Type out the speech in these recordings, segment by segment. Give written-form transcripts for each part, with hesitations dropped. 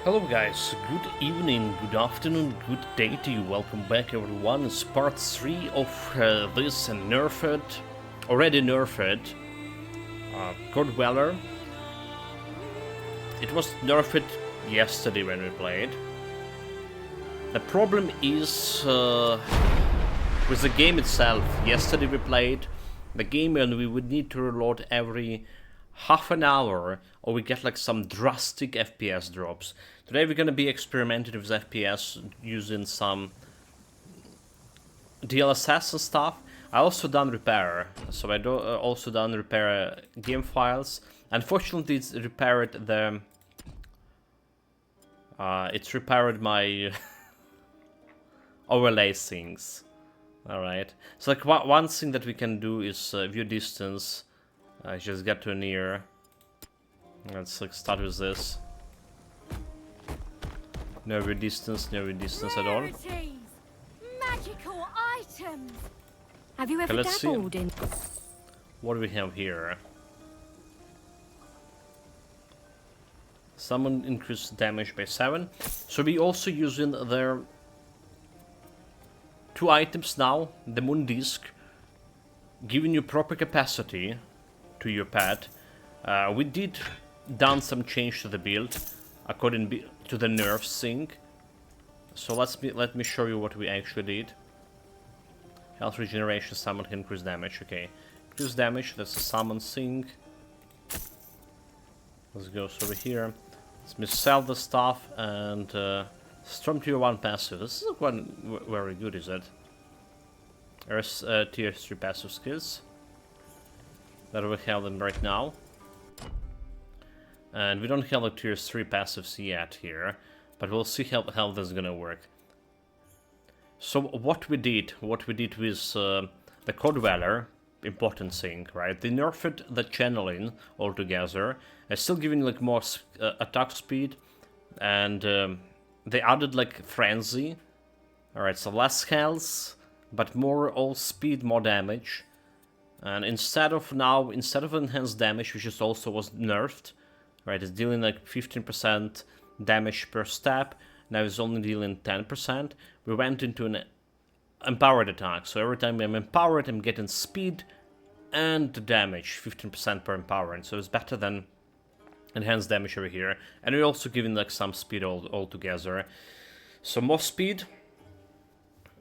Hello guys, good evening, good afternoon, good day to you. Welcome back everyone. It's part 3 of this already nerfed, Code Weller. It was nerfed yesterday when we played. The problem is with the game itself. Yesterday we played the game and we would need to reload every half an hour or we get like some drastic FPS drops. Today we're gonna be experimenting with FPS using some DLSS and stuff. I also done repair, so I also done repair game files. Unfortunately, it's repaired my overlay things. All right. So like one thing that we can do is view distance. Just get to near. Let's like start with this. No view distance at all. Magical items. Have you Okay, ever let's see. dabbled in? What do we have here? Summon increased damage by 7. So we also using their two items now. The Moon Disc, giving you proper capacity to your pet. We did done some change to the build according to the nerf sync. So let me show you what we actually did. Health regeneration, summon, increase damage. Okay, increase damage. That's a summon thing. Let's go over here. Let me sell the stuff and Storm Tier 1 passive. This is not one very good, is it? There's Tier 3 passive skills that we have them right now. And we don't have like Tier 3 passives yet here, but we'll see how this is gonna work. So what we did with the Code Weller, important thing, right? They nerfed the channeling altogether. It's still giving like more attack speed, and they added like frenzy. All right, so less health, but more all speed, more damage. And instead of enhanced damage, which is also was nerfed, right? It's dealing like 15% damage per step. Now it's only dealing 10%. We went into an empowered attack. So every time I'm empowered, I'm getting speed and damage, 15% per empowering. So it's better than enhanced damage over here. And we're also giving like some speed all together. So more speed.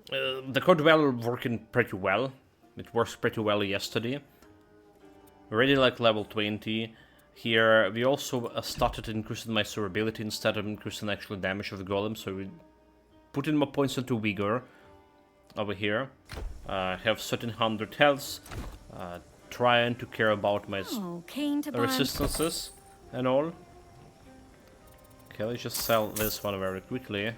The Code Weller working pretty well. It works pretty well yesterday. Already like level 20. Here we also started increasing my survivability instead of increasing actual damage of the golem. So we put in more points into vigor over here. Have 1300 health. Trying to care about my resistances and all. Okay, let's just sell this one very quickly.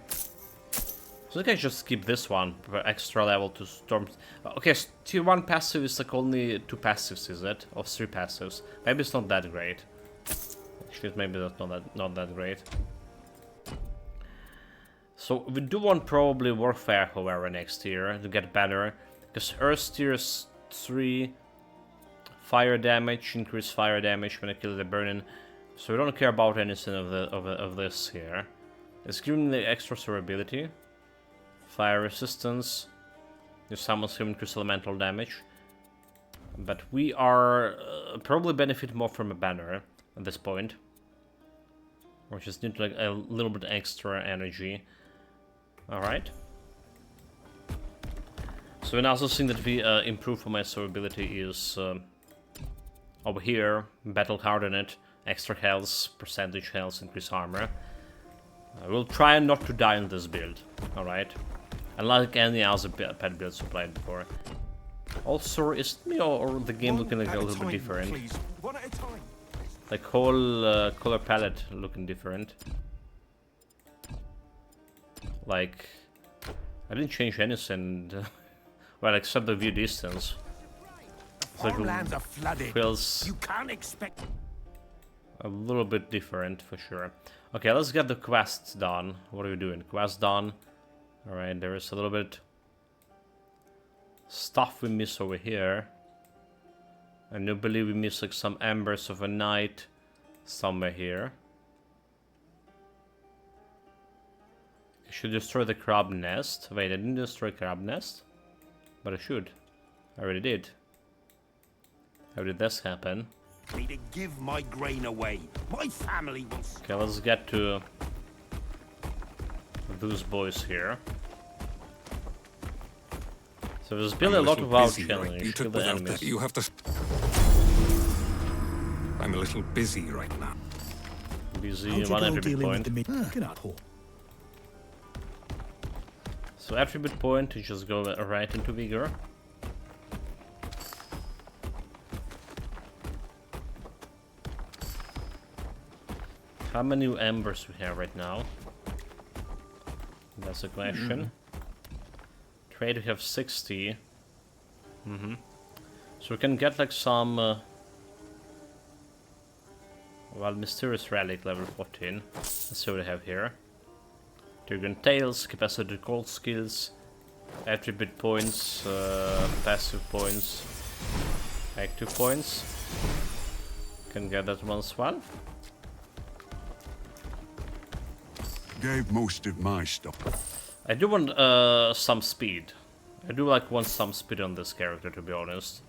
So I can just skip this one for extra level to storm. Okay, tier 1 passive is like only 2 passives, is it? Or 3 passives. Maybe it's not that great. Actually, maybe that's not that great. So we do want probably Warfare, however, next year to get better. Because Earth tier 3 fire damage, increase fire damage when I kill the burning. So we don't care about anything of this here. It's giving the extra survivability. Fire resistance. You summon him, increase elemental damage. But we are probably benefit more from a banner at this point. We just need like a little bit extra energy. Alright. So another thing that we improve for my survivability is over here, battle hardened, extra health, percentage health, increase armor. We'll try not to die in this build, alright? Unlike any other pet builds we played before. Also, is me or the game looking like a little bit different? Like whole color palette looking different. Like, I didn't change anything, well, except the view distance. It's like lands are flooded. Feels You can't expect a little bit different for sure. Okay, let's get the quests done. What are we doing? Quest done. Alright, there is a little bit stuff we miss over here. I do believe we miss like some embers of a night somewhere here. Should destroy the crab nest. Wait, I didn't destroy crab nest? But I should. I already did. How did this happen? Me to give my grain away. My family will... Okay, let's get to those boys here. So there's been a lot of out challenge to the enemies. You have to... I'm a little busy right now. Busy, one attribute point. So attribute point to just go right into vigor. How many embers we have right now? That's a question. Trade we have 60. So we can get like some well, mysterious relic level 14. Let's see what we have here. Dragon tails, capacity cold skills, attribute points, passive points, active points. Can get that one as well. Gave most of my stuff. I do want some speed. I do want some speed on this character, to be honest.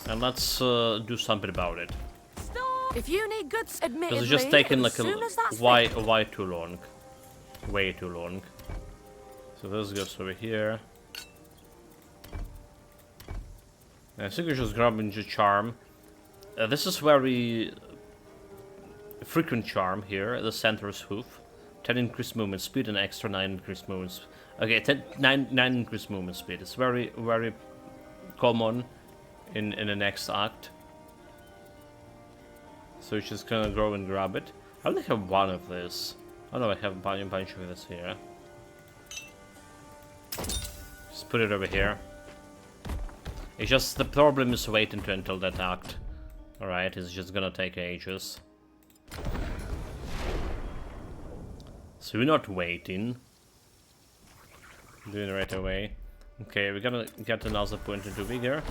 And let's do something about it. Stop! If you need goods, admittedly, Because it's just taken like why too long. Way too long. So this goes over here. I think we just grab into charm. This is very frequent charm here. The center's hoof. 10 increased movement speed and extra 9 increased movement speed. Okay, 9 increased movement speed. It's very, very common in the next act. So it's just gonna go and grab it. I only have one of this. Oh no, I have a bunch of this here. Just put it over here. It's just the problem is waiting until that act. Alright, it's just gonna take ages. So we're not waiting. Doing it right away. Okay, we're gonna get another point into vigor.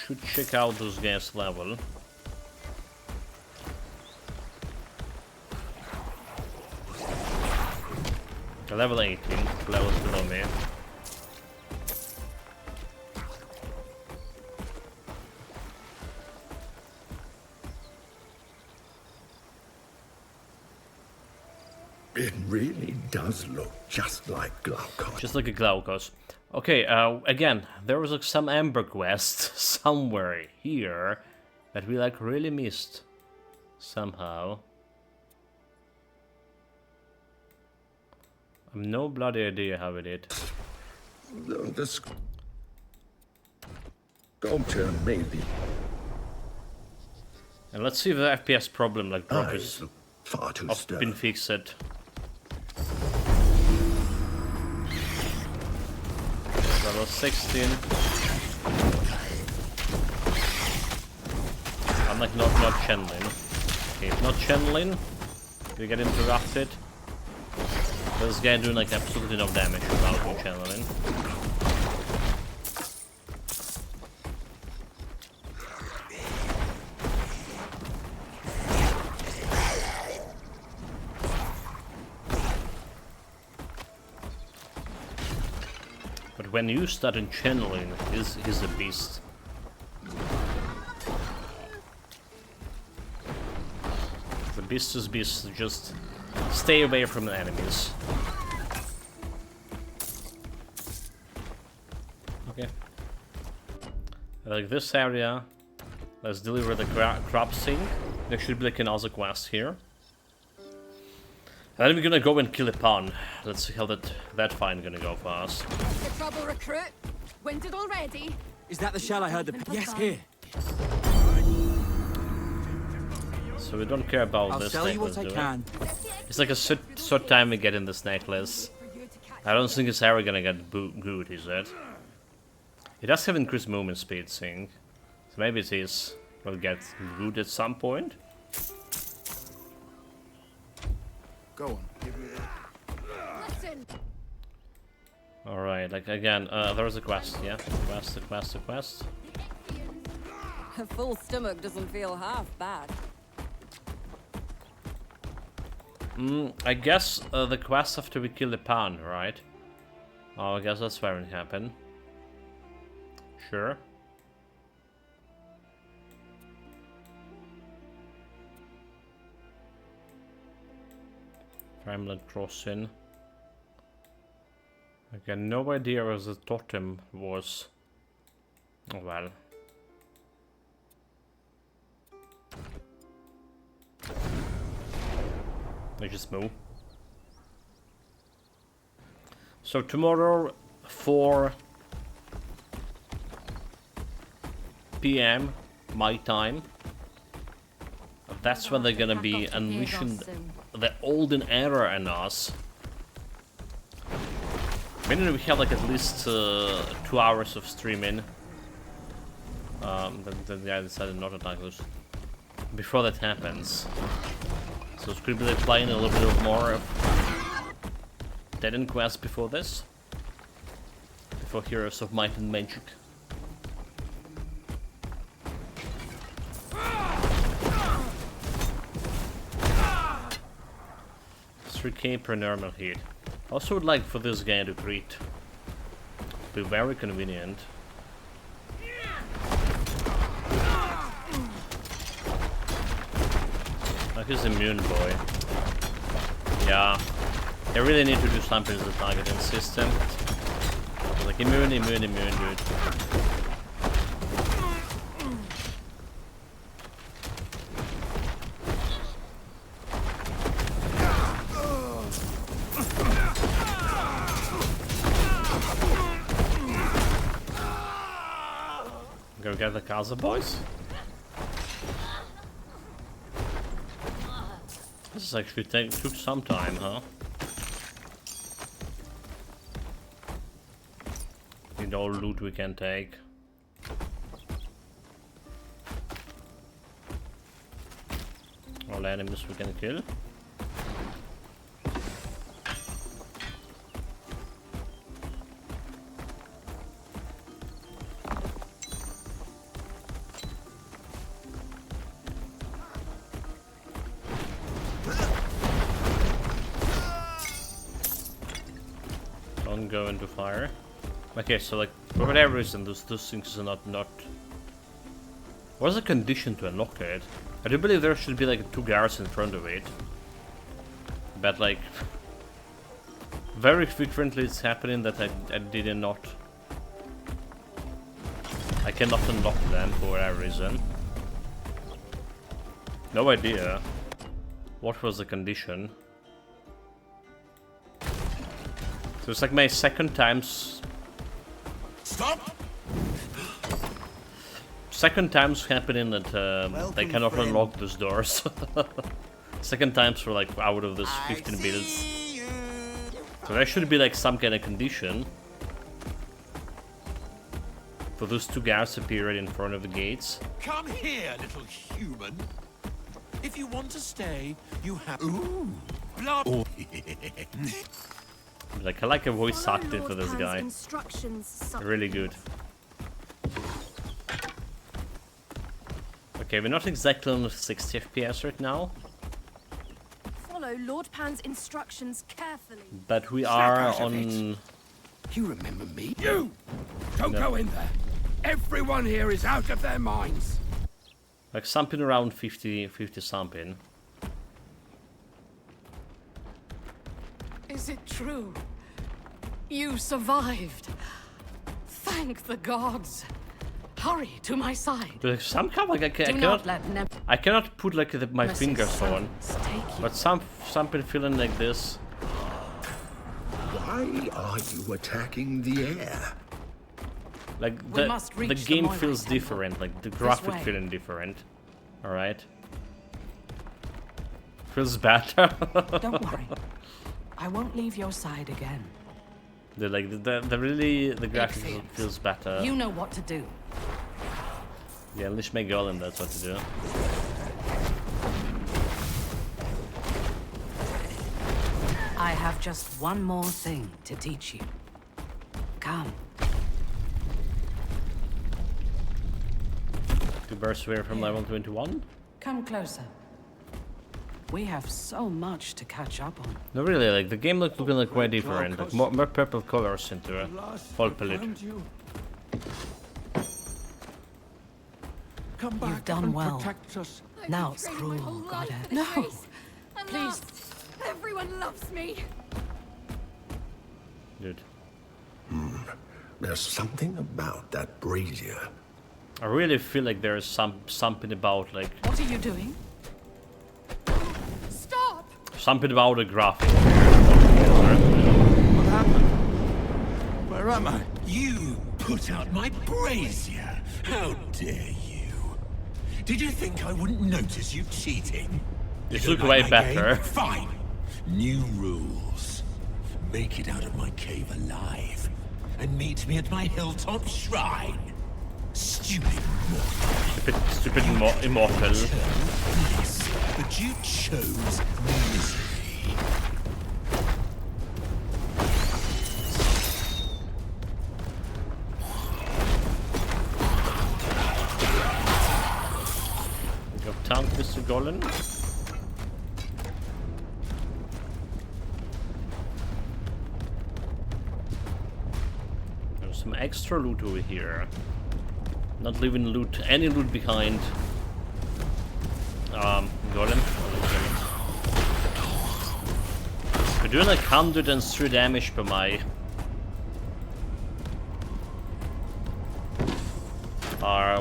Should check out those guys' level. Level 18, levels below me. It really does look just like Glaukos. Just like a Glaukos. Okay, again, there was like some Amber quest somewhere here that we like really missed somehow. I have no bloody idea how we did. The sculpture maybe. And let's see if the FPS problem like drop is far too been stern. fixed. Level 16. I'm like not channeling. Okay, if not channeling, we get interrupted. This guy doing like absolutely no damage without me channeling. But when you start channeling, he's a beast. The beast is beast, just stay away from the enemies. Okay. Like this area, let's deliver the crab sink. There should be like another quest here. And then we're gonna go and kill a pawn. Let's see how that fight gonna go for us. The trouble, recruit. Winded already. Is that the shell I heard the... Yes, here. So we don't care about I'll this sell you necklace, what I do we? can. It's like a short time we get in this necklace. I don't think it's ever gonna get good, is it? It does have increased movement speed, thing. So maybe it is will get good at some point. Go on, give me that. Listen. Alright, like again, there's a quest, yeah? A quest. A full stomach doesn't feel half bad. I guess the quest after we kill the pan, right? Oh, I guess that's where it happened. Sure. Frameland Crossing. I got no idea where the totem was. Oh well. I just move. So tomorrow, 4 PM my time. That's when they're gonna be unleashing the olden era in us. Meaning we have like at least 2 hours of streaming. Then I decided not to attack those before that happens. So it's gonna be like playing a little bit of more of Dead End Quest before this. Before Heroes of Might and Magic. 3k per normal hit. Also would like for this guy to crit. Be very convenient. Like he's immune boy. Yeah. I really need to do something with the targeting system. Like immune, dude. Go get the Casa boys. This actually took some time, huh? Need all loot we can take. All enemies we can kill. Don't go into fire. Okay, so like for whatever reason those things are not what's the condition to unlock it? I do believe there should be like 2 guards in front of it. But like very frequently it's happening that I did not I cannot unlock them for whatever reason. No idea. What was the condition? So it's like my second times. Stop! Second times happening that they cannot unlock those doors. Second times for like out of those 15 builds. So there should be like some kind of condition for those 2 guards appearing in front of the gates. Come here, little human. If you want to stay, you have. Ooh, blood. Oh. Like I like a voice acting for this guy. Instructions. Really good. Okay, we're not exactly on 60 FPS right now, Follow Lord Pan's instructions carefully. but we are out of on. You remember me? You! Don't go in there. Everyone here is out of their minds. Like something around 50 something. Is it true? You survived. Thank the gods. Hurry to my side. But somehow like I cannot put like my fingers on. But something feeling like this. Why are you attacking the air? Like the game feels different, like the graphic feeling different. Alright. Feels better. Don't worry. I won't leave your side again. The graphic feels better. You know what to do. Yeah, unleash my golem, that's what to do. I have just one more thing to teach you. Come. To burst away from level 21. Come closer. We have so much to catch up on. No, really, like the game looking like way different, like more purple colors into a full palette. Come back You've done and well. protect us. Now screw, goddess. No, Please. Everyone loves me. Dude, There's something about that brazier. I really feel like there's something about like What are you doing? Stop! something about the graphic. What happened? Where am I? You put out my brazier. How dare you? Did you think I wouldn't notice you cheating? This You look don't way like my better. game? Fine. New rules. Make it out of my cave alive. And meet me at my hilltop shrine. Stupid mortal. Stupid immortal. Bliss, but you chose misery. Go tank Mr. Golem. There's some extra loot over here. Not leaving loot, any loot behind. Golem. We're doing like 103 damage per my.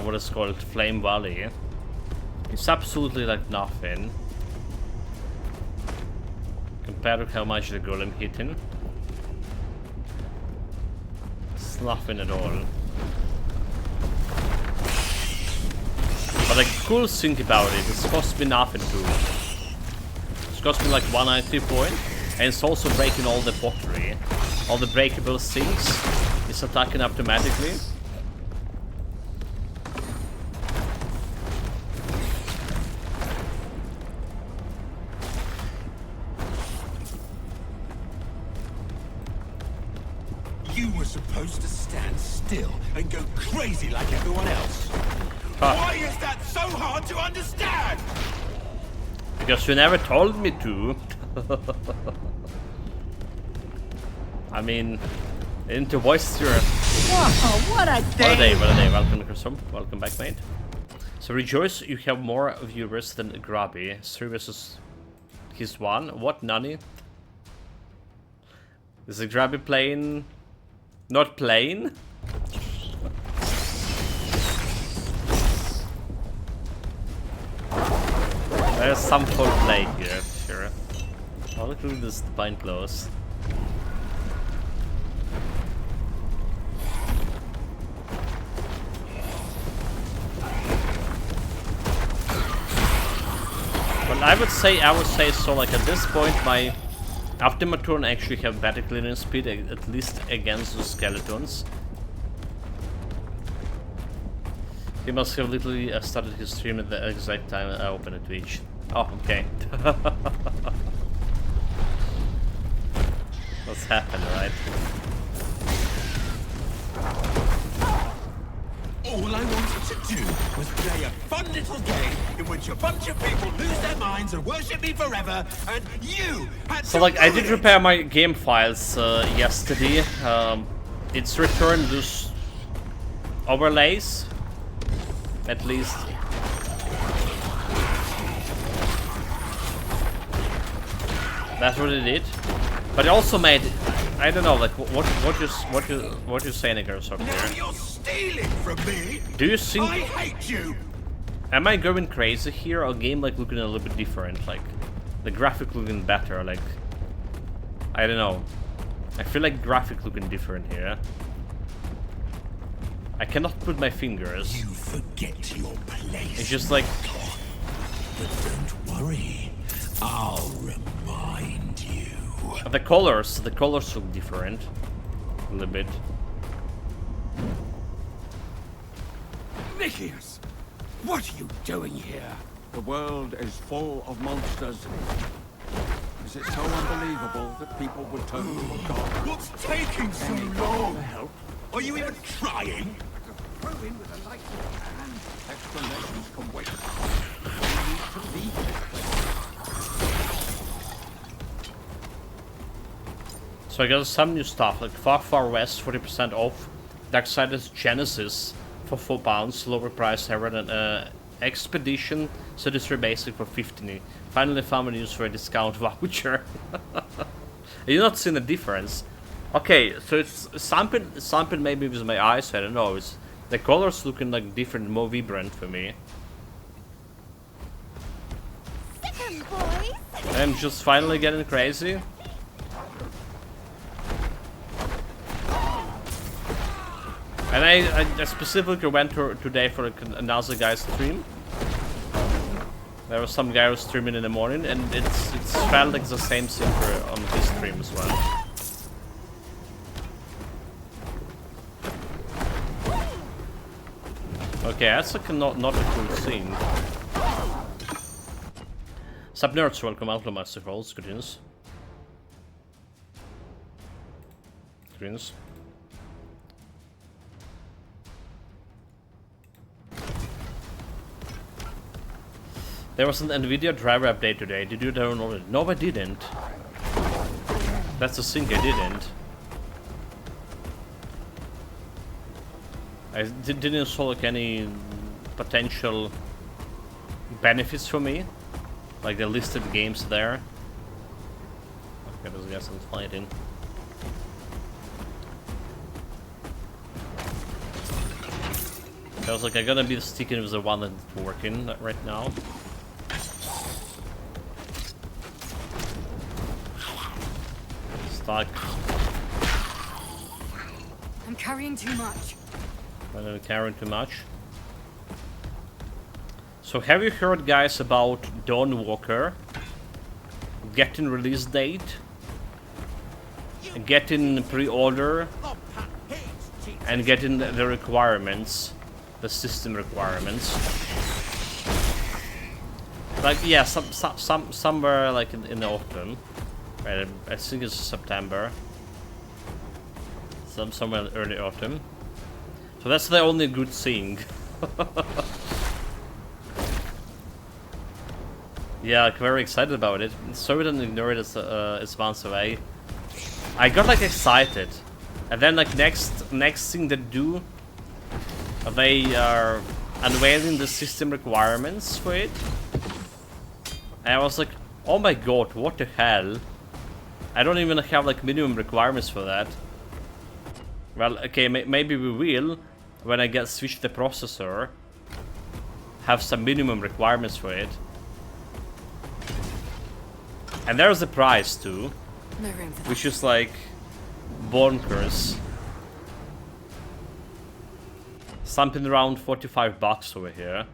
What is called Flame Valley. It's absolutely like nothing compared to how much the golem hitting. It's nothing at all. But like cool thing about it, it's cost me nothing too. It's cost me like 190 point, and it's also breaking all the pottery, all the breakable things. It's attacking automatically. You were supposed to stand still and go crazy like everyone else. Why is that so hard to understand? Because you never told me to. I mean, I didn't voice your... Whoa, what a What a day, what a day. Welcome, Chrisom. Welcome back, mate. So rejoice, you have more viewers than Grabby. 3 versus his 1. What, Nani? Is the Grabby playing... not playing? There's some full play here, sure. I'll include this Divine Close. Well, I would say so, like at this point my... After my turn I actually have better clearing speed, at least against the skeletons. He must have literally started his stream at the exact time I opened a Twitch. Oh, okay. What's happened, right? All I wanted to do was play a fun little game in which a bunch of people lose their minds and worship me forever, and you had So to like I ruin did it. repair my game files yesterday. It's returned those overlays, at least. That's what it did. But it also made, I don't know, like what you saying, Gersock Now here? you're stealing from me. Do you think? I hate you. Am I going crazy here, or game like looking a little bit different? Like the graphic looking better, like I don't know. I feel like graphic looking different here. I cannot put my fingers. You forget your place. It's just like But don't worry, I'll remind you. the colors look different a little bit. Nicias! What are you doing here? The world is full of monsters. Is it so unbelievable that people would turn to a god? What's taking so long? Help? Are you even trying? Throw in with a light hand. Explanations can wait. We need to leave this place. So I got some new stuff, like Far West, 40% off. Darksiders Genesis for £4, lower price ever than Expedition 33 basic for 15. Finally found a use for a discount voucher. You're not seeing the difference. Okay, so it's something maybe with my eyes, I don't know. It's the colors looking like different, more vibrant for me. I'm just finally getting crazy. And I specifically went today for like another guy's stream. There was some guy who was streaming in the morning, and it's felt like the same thing on his stream as well. Okay, that's like not a cool scene. Sup nerds, welcome out to Master Rolls, greetings. Greetings. There was an Nvidia driver update today. Did you download it? No, I didn't. That's the thing, I didn't. I didn't install like any potential benefits for me, like the listed games there. Okay, those guys are fighting. I was like, I'm gonna be sticking with the one that's working right now. Stuck. I'm carrying too much. I'm carrying too much. So have you heard, guys, about Dawnwalker getting release date, getting pre-order, and getting the requirements, the system requirements? Like, yeah, somewhere like in the autumn, right? I think it's September, somewhere early autumn. So that's the only good thing. Yeah, like, very excited about it. Sorry to ignore it as it's months away. I got like excited, and then like next thing they do, they are unveiling the system requirements for it. And I was like, oh my god, what the hell? I don't even have like minimum requirements for that. Well, okay, maybe we will when I get switch the processor. Have some minimum requirements for it. And there's the price too, which is like bonkers. Something around 45 bucks over here.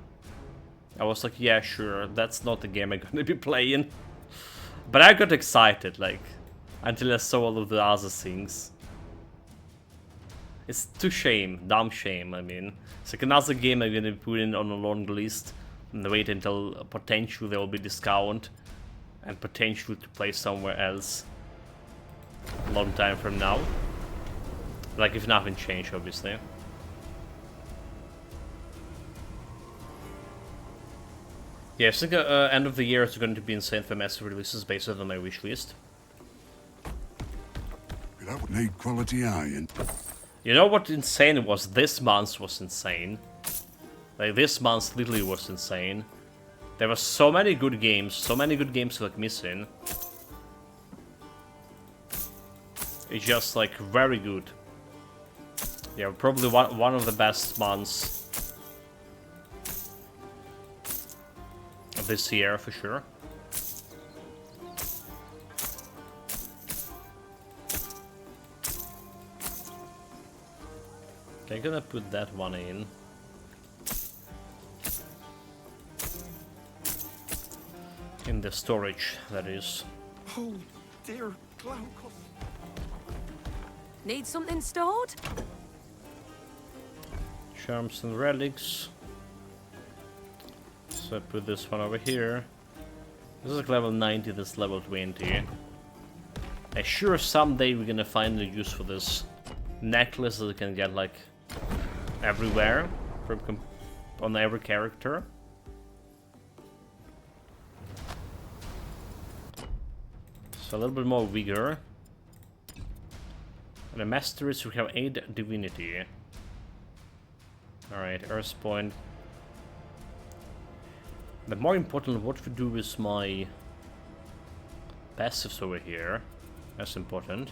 I was like, yeah, sure, that's not the game I'm gonna be playing. But I got excited, like, until I saw all of the other things. It's too shame, dumb shame, I mean. It's like another game I'm gonna put in on a long list and wait until potentially there will be discount. And potentially to play somewhere else a long time from now. Like if nothing changed, obviously. Yeah, I think end of the year is going to be insane for massive releases based on my wish list. That would need quality iron. You know what insane was? This month was insane. Like this month literally was insane. There were so many good games like missing. It's just like very good. Yeah, probably one of the best months of this year for sure. Okay, I'm gonna put that one in. In the storage, that is. Oh, dear Glaucus. Need something stored? Charms and relics. So I put this one over here. This is like level 90, this is level 20. I'm sure someday we're gonna find a use for this necklace that you can get like everywhere from on every character. So a little bit more vigor. The masteries, we have 8 divinity. Alright, Earth Point. But more important, what we do with my passives over here. That's important.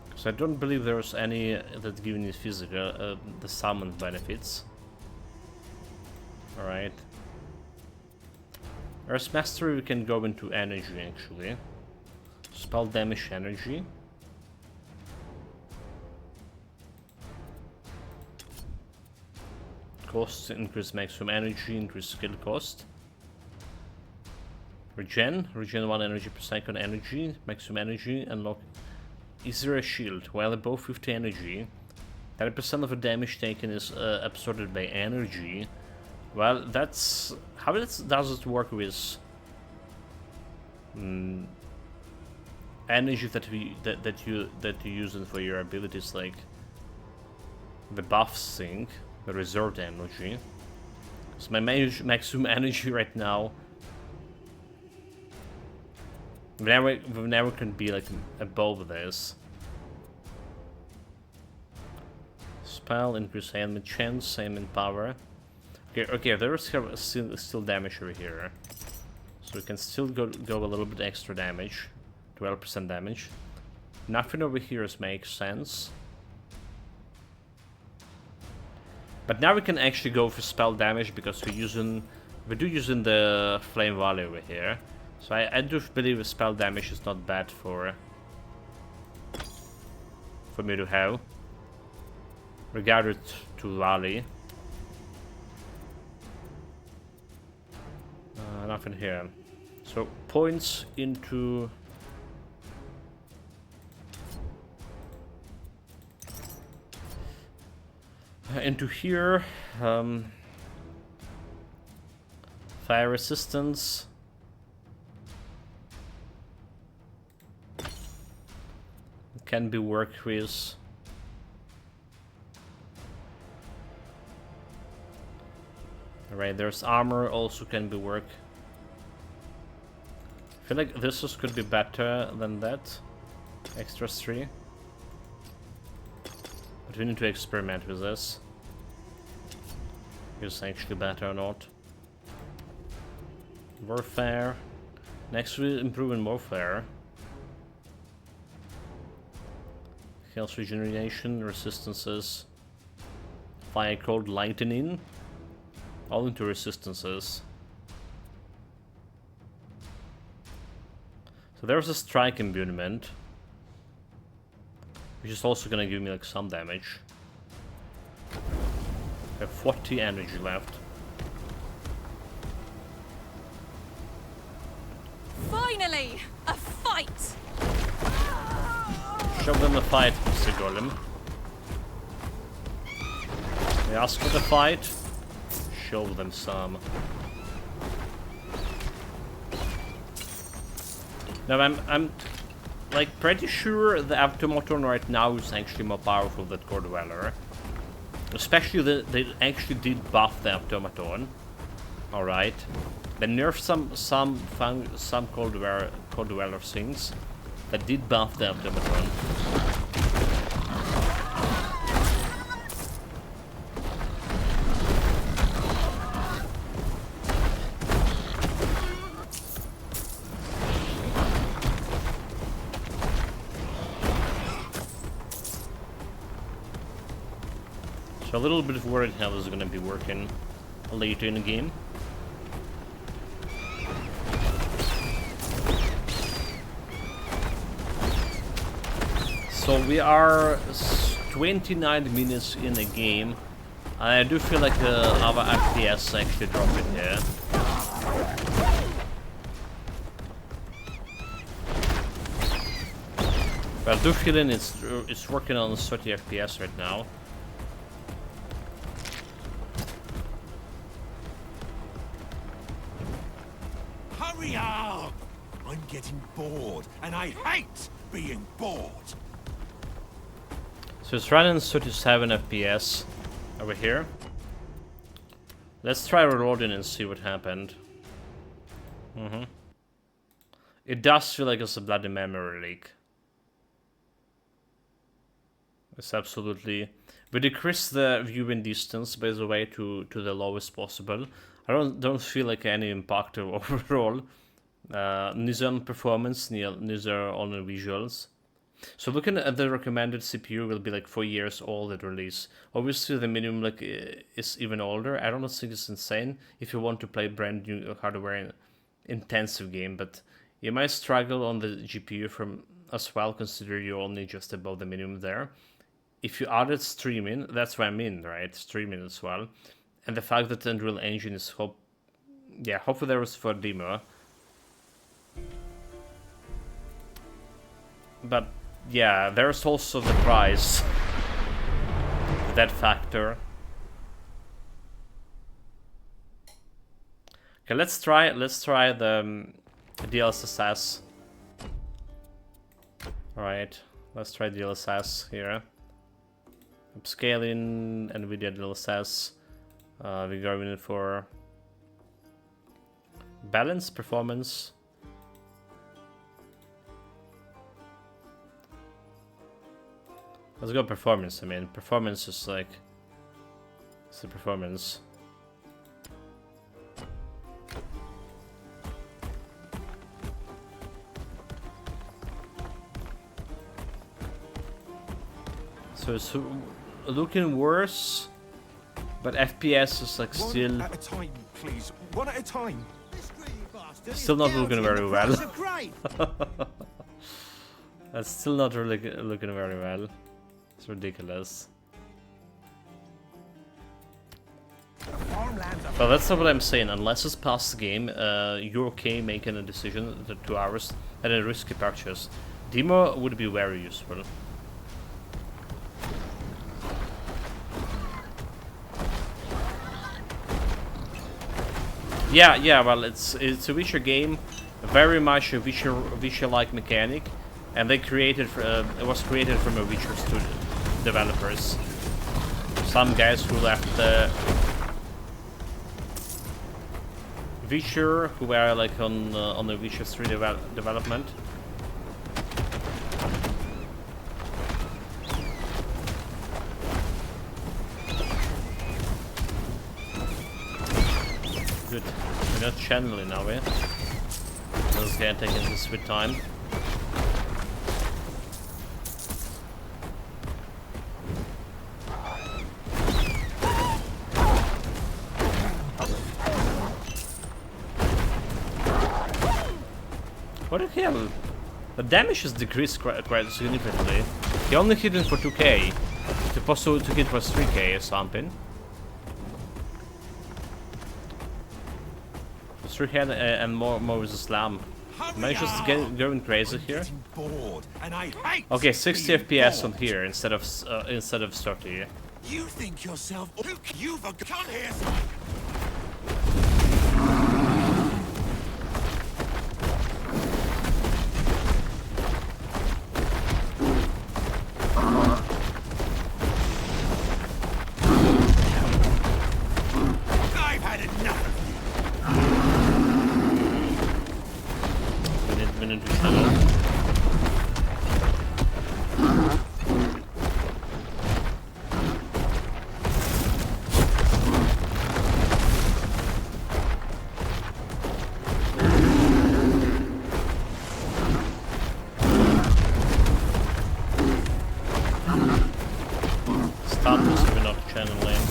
Because I don't believe there's any that give me physical, the summon benefits. Alright. Earth Mastery, we can go into energy actually. Spell damage energy. Costs increase maximum energy, increase skill cost. Regen 1 energy per second energy, maximum energy, unlock. Is there a shield? While above 50 energy, 30% of the damage taken is absorbed by energy. Well, that's how does it work with energy that you use for your abilities, like the buffs thing, the reserved energy. So my maximum energy right now, we never can be like above this. Spell increase ailment chance, ailment power. Okay, there is still damage over here, so we can still go a little bit extra damage, 12% damage. Nothing over here makes sense. But now we can actually go for spell damage because we do using the flame volley over here. So I do believe spell damage is not bad for me to have. Regarded to volley. Nothing here. So points into here. Fire resistance. Can be worked with. Alright, there's armor also can be worked. I feel like this could be better than that. Extra 3. But we need to experiment with this. Is it actually better or not? Warfare. Next we improve in warfare. Health regeneration, resistances. Fire, cold, lightning. All into resistances. So there's a strike imbuement, which is also gonna give me like some damage. I have 40 energy left. Finally, a fight! Show them a fight, Mr. Golem. They ask for the fight. Show them some. Now I'm like pretty sure the automaton right now is actually more powerful than Core Dweller. Especially they actually did buff the automaton. Alright. They nerfed some Core Dweller things that did buff the automaton. So a little bit of worried how this is going to be working later in the game. So we are 29 minutes in the game. I do feel like our FPS actually dropping here. But I do feel it's working on 30 FPS right now. Hurry up! I'm getting bored, and I hate being bored. So it's running 37 FPS over here. Let's try reloading and see what happened. It does feel like it's a bloody memory leak. It's absolutely... We decrease the viewing distance, by the way, to the lowest possible. I don't feel like any impact overall. Neither on performance, neither on the visuals. So looking at the recommended CPU will be like 4 years old at release. Obviously the minimum like is even older. I don't think it's insane if you want to play brand new hardware intensive game, but you might struggle on the GPU from as well, consider you're only just above the minimum there. If you added streaming, that's what I mean, right? Streaming as well. And the fact that the Unreal Engine is hopefully there was for demo. But yeah, there's also the price. That factor. Okay, let's try the DLSS. Alright, let's try DLSS here. Upscaling, NVIDIA DLSS. We're going in for balance performance. Let's go performance. I mean, performance is like, it's the performance. So it's looking worse, but FPS is like still. One at a time, please. One at a time. Still not looking very well. That's still not really looking very well. It's ridiculous. But that's not what I'm saying. Unless it's past the game, you're okay making a decision the 2 hours at a risky purchase. Demo would be very useful. Yeah. Well, it's a Witcher game, very much a Witcher-like mechanic, and they created it was created from a Witcher studio developers. Some guys who left the Witcher, who were like on the Witcher 3 development. Good. We're not channeling, are we? This guy taking his sweet time. What the hell? The damage has decreased quite significantly. He only hit him for 2k. Supposed to hit for 3k or something. 3k and more with the slam. Am I just going crazy here? Okay, 60 FPS on here instead of 30. You think yourself? You've come here. I've had enough of you. We need to channel. Status we're not channeling.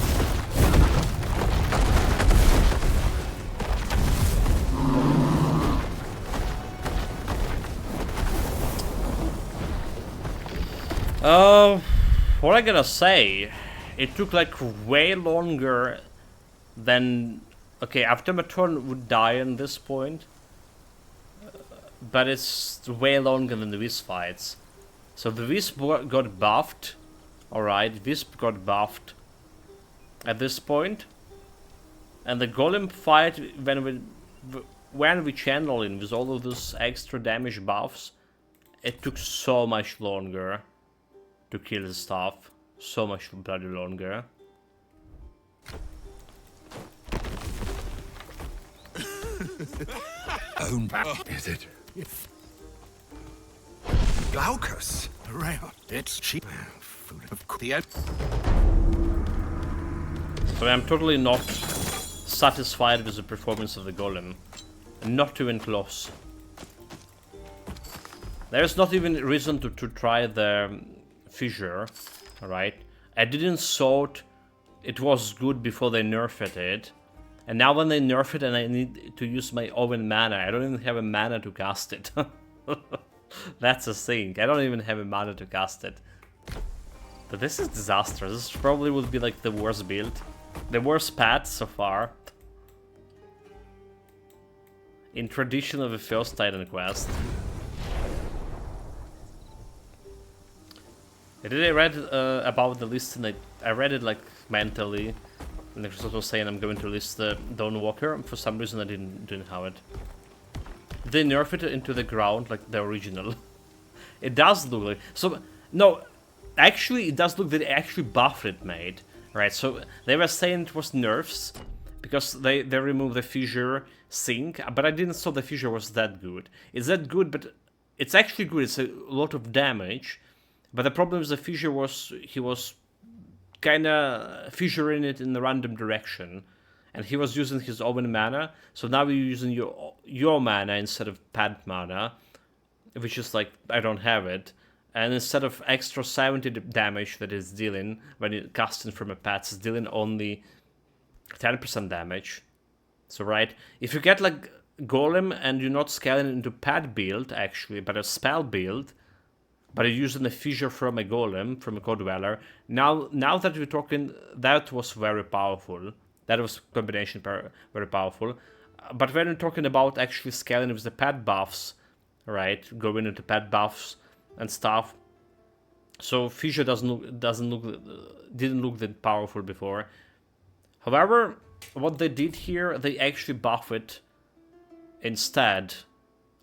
What I gotta say, it took like way longer than... Okay, Automaton would die on this point, but it's way longer than the Wisp fights. So the Wisp got buffed, alright, Wisp got buffed at this point, and the Golem fight, when we channel in with all of those extra damage buffs, it took so much longer to kill the stuff. So much bloody longer. Is it? Glaucus. Around. It's cheap. food. Of course. So I'm totally not satisfied with the performance of the golem. Not even close. There's not even reason to try the fissure, alright? I didn't thought it was good before they nerfed it. And now when they nerf it and I need to use my oven mana, I don't even have a mana to cast it. That's the thing, I don't even have a mana to cast it. But this is disastrous. This probably would be like the worst build. The worst path so far. In tradition of the first Titan quest. I read about the list and I read it like mentally. And it was also saying I'm going to list the Dawnwalker. For some reason I didn't have it. They nerf it into the ground like the original. It does look like... So, no, actually it does look that they actually buffed it, mate. Right, so they were saying it was nerfs because they removed the fissure sink, but I didn't thought the fissure was that good. It's that good, but it's actually good. It's a lot of damage, but the problem is the fissure was he was kind of fissuring it in a random direction, and he was using his own mana. So now you're using your mana instead of pad mana, which is like I don't have it. And instead of extra 70 damage that it's dealing when you cast it from a pad, it's dealing only 10% damage. So right, if you get like Golem and you're not scaling into pad build actually, but a spell build, but you're using a fissure from a Golem, from a Code Dweller, now that we're talking, that was very powerful. That was combination very powerful. But when we're talking about actually scaling with the pad buffs, right, going into pad buffs and stuff. So fissure didn't look that powerful before. However, what they did here, they actually buff it instead,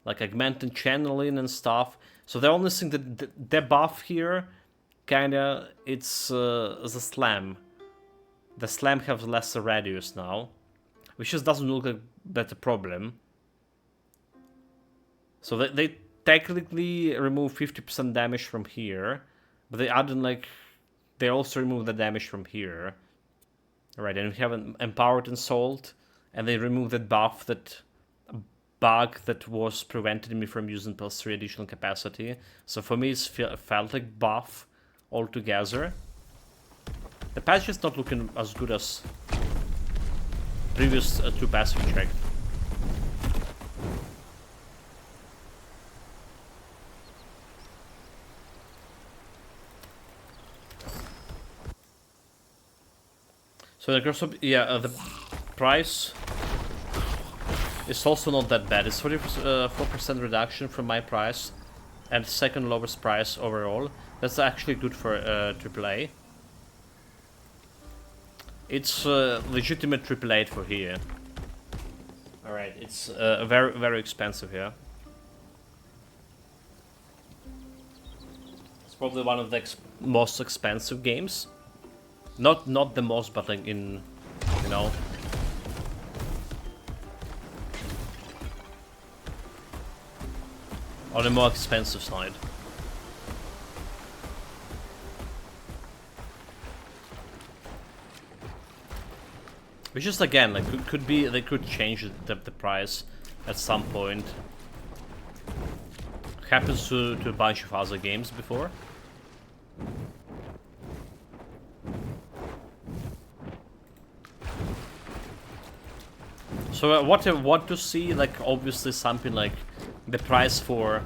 like augmented channeling and stuff. So the only thing that the buff here, kinda, it's the slam. The slam has less radius now, which just doesn't look like that's a problem. So they technically remove 50% damage from here, but they add in like, they also remove the damage from here. Alright, and we have an Empowered Assault, and they remove that buff, that bug that was preventing me from using +3 additional capacity. So for me it felt like buff altogether. The patch is not looking as good as previous two paths we checked. So the price is also not that bad. It's 44% reduction from my price, and second lowest price overall. That's actually good for AAA. It's legitimate AAA for here. All right, it's very expensive here. It's probably one of the most expensive games. Not the most, but like in, you know. On the more expensive side. Which is again, like, could be, they could change the price at some point. Happens to a bunch of other games before. So what I want to see, like, obviously something like the price for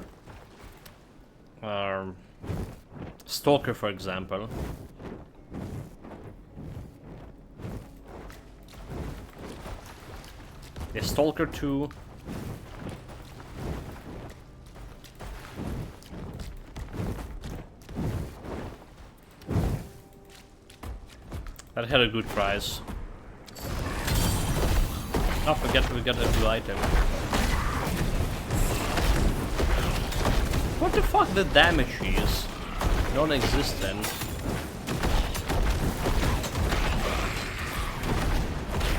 Stalker, for example. Yeah, Stalker 2. That had a good price. Oh, forget we got a blue item. What the fuck the damage is? Non-existent.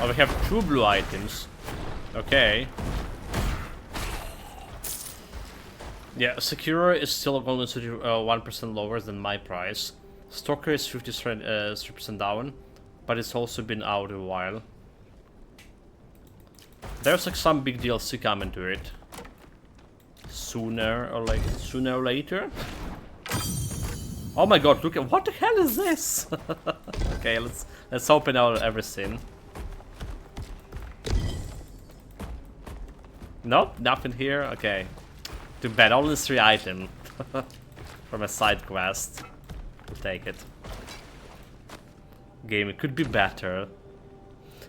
Oh, we have 2 blue items. Okay. Yeah, Secure is still only 1% lower than my price. Stalker is 3% down, but it's also been out a while. There's like some big DLC coming to it. Sooner or later. Oh my god, look at what the hell is this? Okay, let's open out everything. Nope, nothing here. Okay. Too bad, only 3 items from a side quest. We'll take it. Game, it could be better.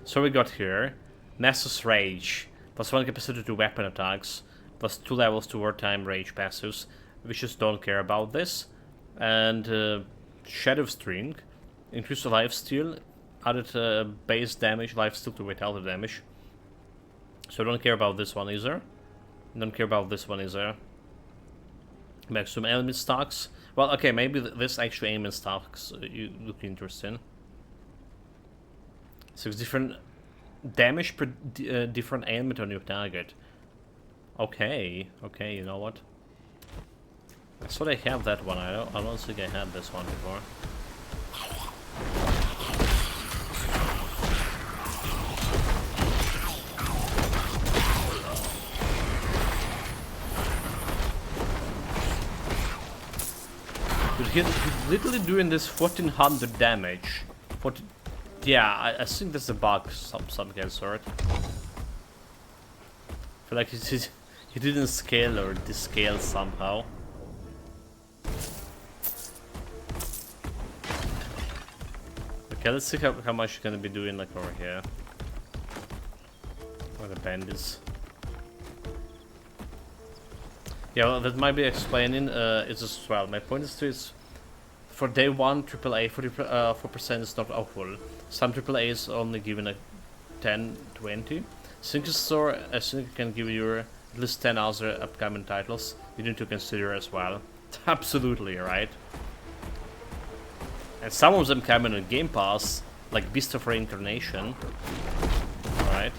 So we got here Nessus Rage, +1 capacity to weapon attacks, +2 levels to wartime rage passives. We just don't care about this. And Shadow String, increase lifesteal, added base damage, lifesteal to vitality damage. So don't care about this one either. Don't care about this one either. Maximum element stocks. Well, okay, maybe this actual aiming stocks you look interesting. 6 different damage per different ailment on your target. Okay, okay, you know what? I thought I have that one. I don't think I had this one before. But he's literally doing this 1400 damage. Yeah, I think that's a bug, some kind sort. I feel like he didn't scale or descale somehow. Okay, let's see how much you're gonna be doing like over here. Where the band is. Yeah, well, that might be explaining it as well. My point is for day 1 AAA 4% is not awful. Some AAAs only given a 10, 20. Single Store I think can give you at least 10 other upcoming titles you need to consider as well. Absolutely, right? And some of them come in a Game Pass, like Beast of Reincarnation. Alright.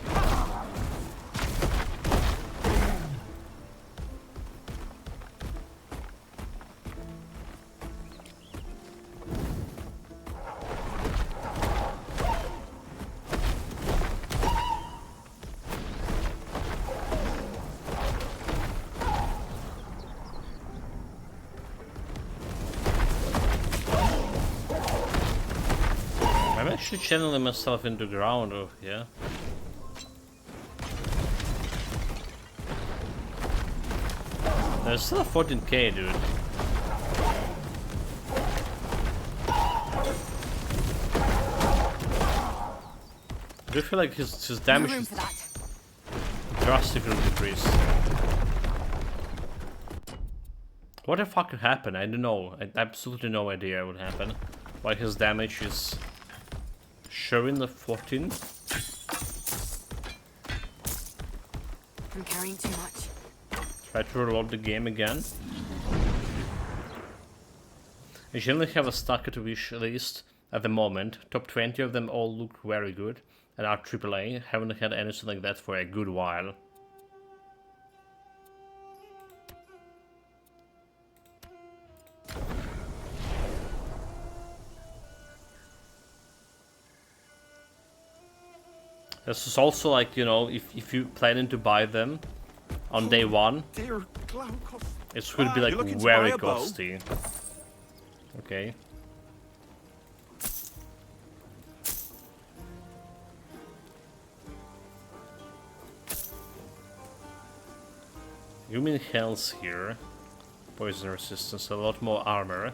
I'm actually channeling myself into ground over here. There's still a 14k, dude. I do feel like his damage is drastically decreased. What the fuck happened? I don't know. I absolutely no idea what happened. Why his damage is showing the 14. I'm carrying too much. Try to reload the game again. I generally have a stack at wish list at the moment. Top 20 of them all look very good and are AAA. Haven't had anything like that for a good while. This is also like, you know, if you planning to buy them on day 1, Dear Glaucus. it will be like You're looking to very buy a bow? costly. Okay. Human health here. Poison resistance, a lot more armor.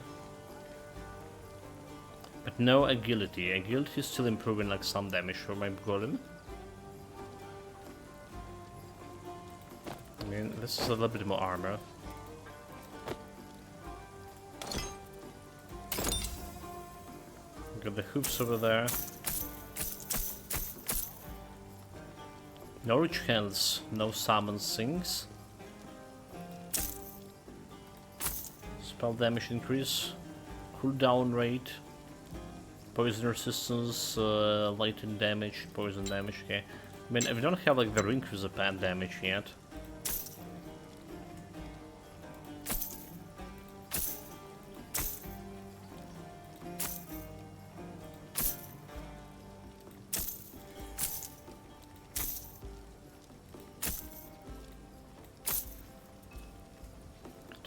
But no agility. Agility is still improving like some damage for my golem. I mean, this is a little bit more armor. Got the hoops over there. No rich health, no summon things. Spell damage increase, cooldown rate, poison resistance, lightning damage, poison damage. Okay, I mean we don't have like the increase of bad damage yet.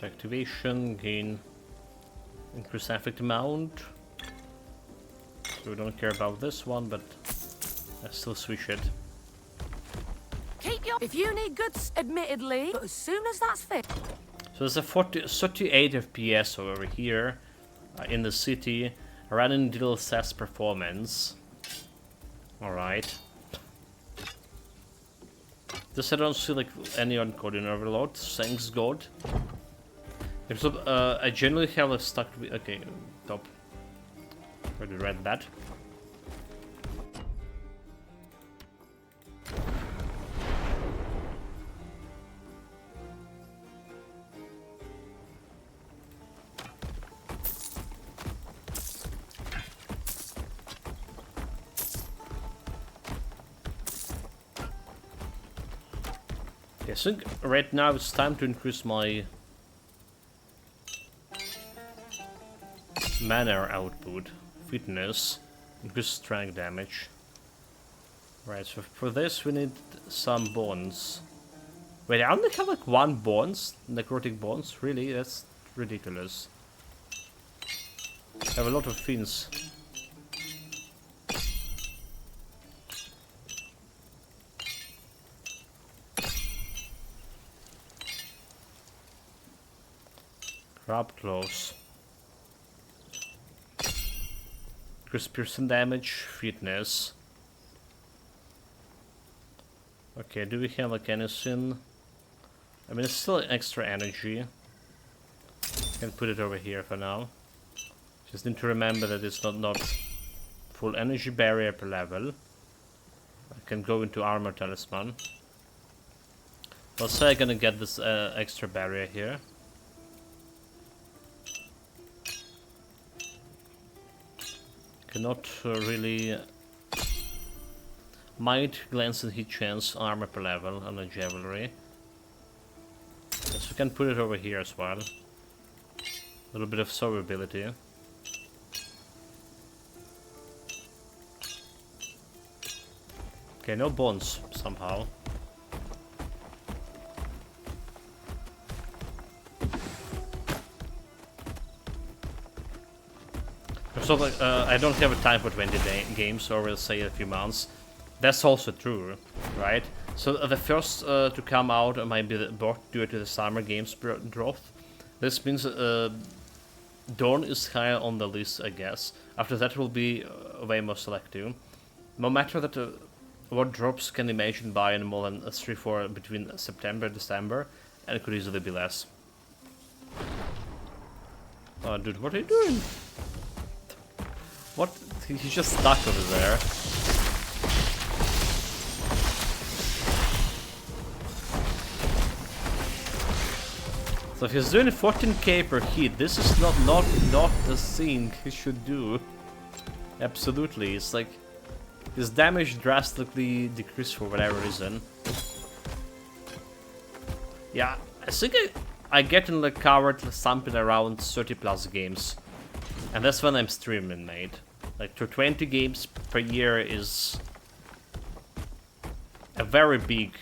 Activation, gain increase effect amount. So we don't care about this one, but I still switch it. Keep your... If you need goods, admittedly, but as soon as that's fit. So there's a 38 FPS over here in the city. Running deal says performance. Alright. This I don't see like any encoding overload, thanks God. So, I generally have a stuck... Okay, top. Already read that. Okay, so right now it's time to increase my mana output, fitness, increase strength damage. Right, so for this we need some bones. Wait, I only have like 1 bones? Necrotic bones? Really? That's ridiculous. I have a lot of fins. Crab claws. Increase piercing damage, fitness. Okay, do we have like anything? I mean, it's still extra energy. Can put it over here for now. Just need to remember that it's not full energy barrier per level. I can go into armor talisman. Let's say I'm gonna get this extra barrier here. Cannot really... Might, glance and hit chance, armor per level on the javelry. Yes, we can put it over here as well. A little bit of survivability. Okay, no bones somehow. So like, I don't have a time for 20 games, or we'll say a few months. That's also true, right? So the first to come out might be bought due to the summer games drop. This means Dawn is higher on the list, I guess. After that will be way more selective. No matter that what drops can imagine buy in more than 3-4 between September and December, and it could easily be less. Oh, dude, what are you doing? What? He's just stuck over there. So if he's doing 14k per hit, this is not the thing he should do. Absolutely, it's like his damage drastically decreased for whatever reason. Yeah, I think I get in the covered something around 30 plus games. And that's when I'm streaming, mate. Like, to 20 games per year is a very big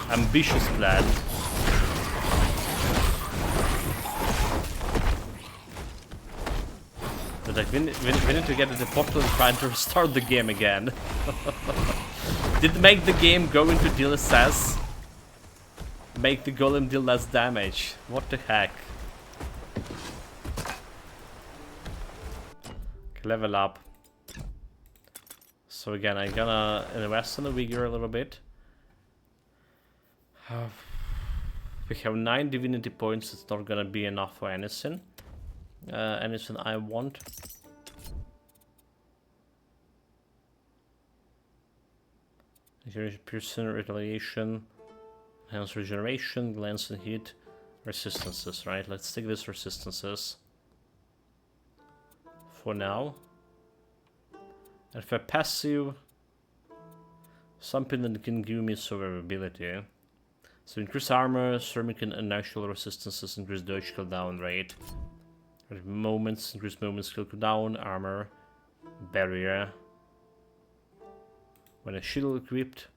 ambitious plan. But like, we need to get to the portal and try to restart the game again. Did make the game go into DLSS? Make the golem deal less damage. What the heck? Okay, level up. So again, I'm gonna invest in the vigor a little bit. We have 9 divinity points. It's not gonna be enough for anything. Anything I want. Piercing, retaliation. Enhance regeneration, glance and hit, resistances, right? Let's take this resistances for now. And for passive, something that can give me survivability. So increase armor, ceramic and natural resistances, increase dodge cooldown rate. Moments, increase movement skill cooldown, armor, barrier. When a shield equipped,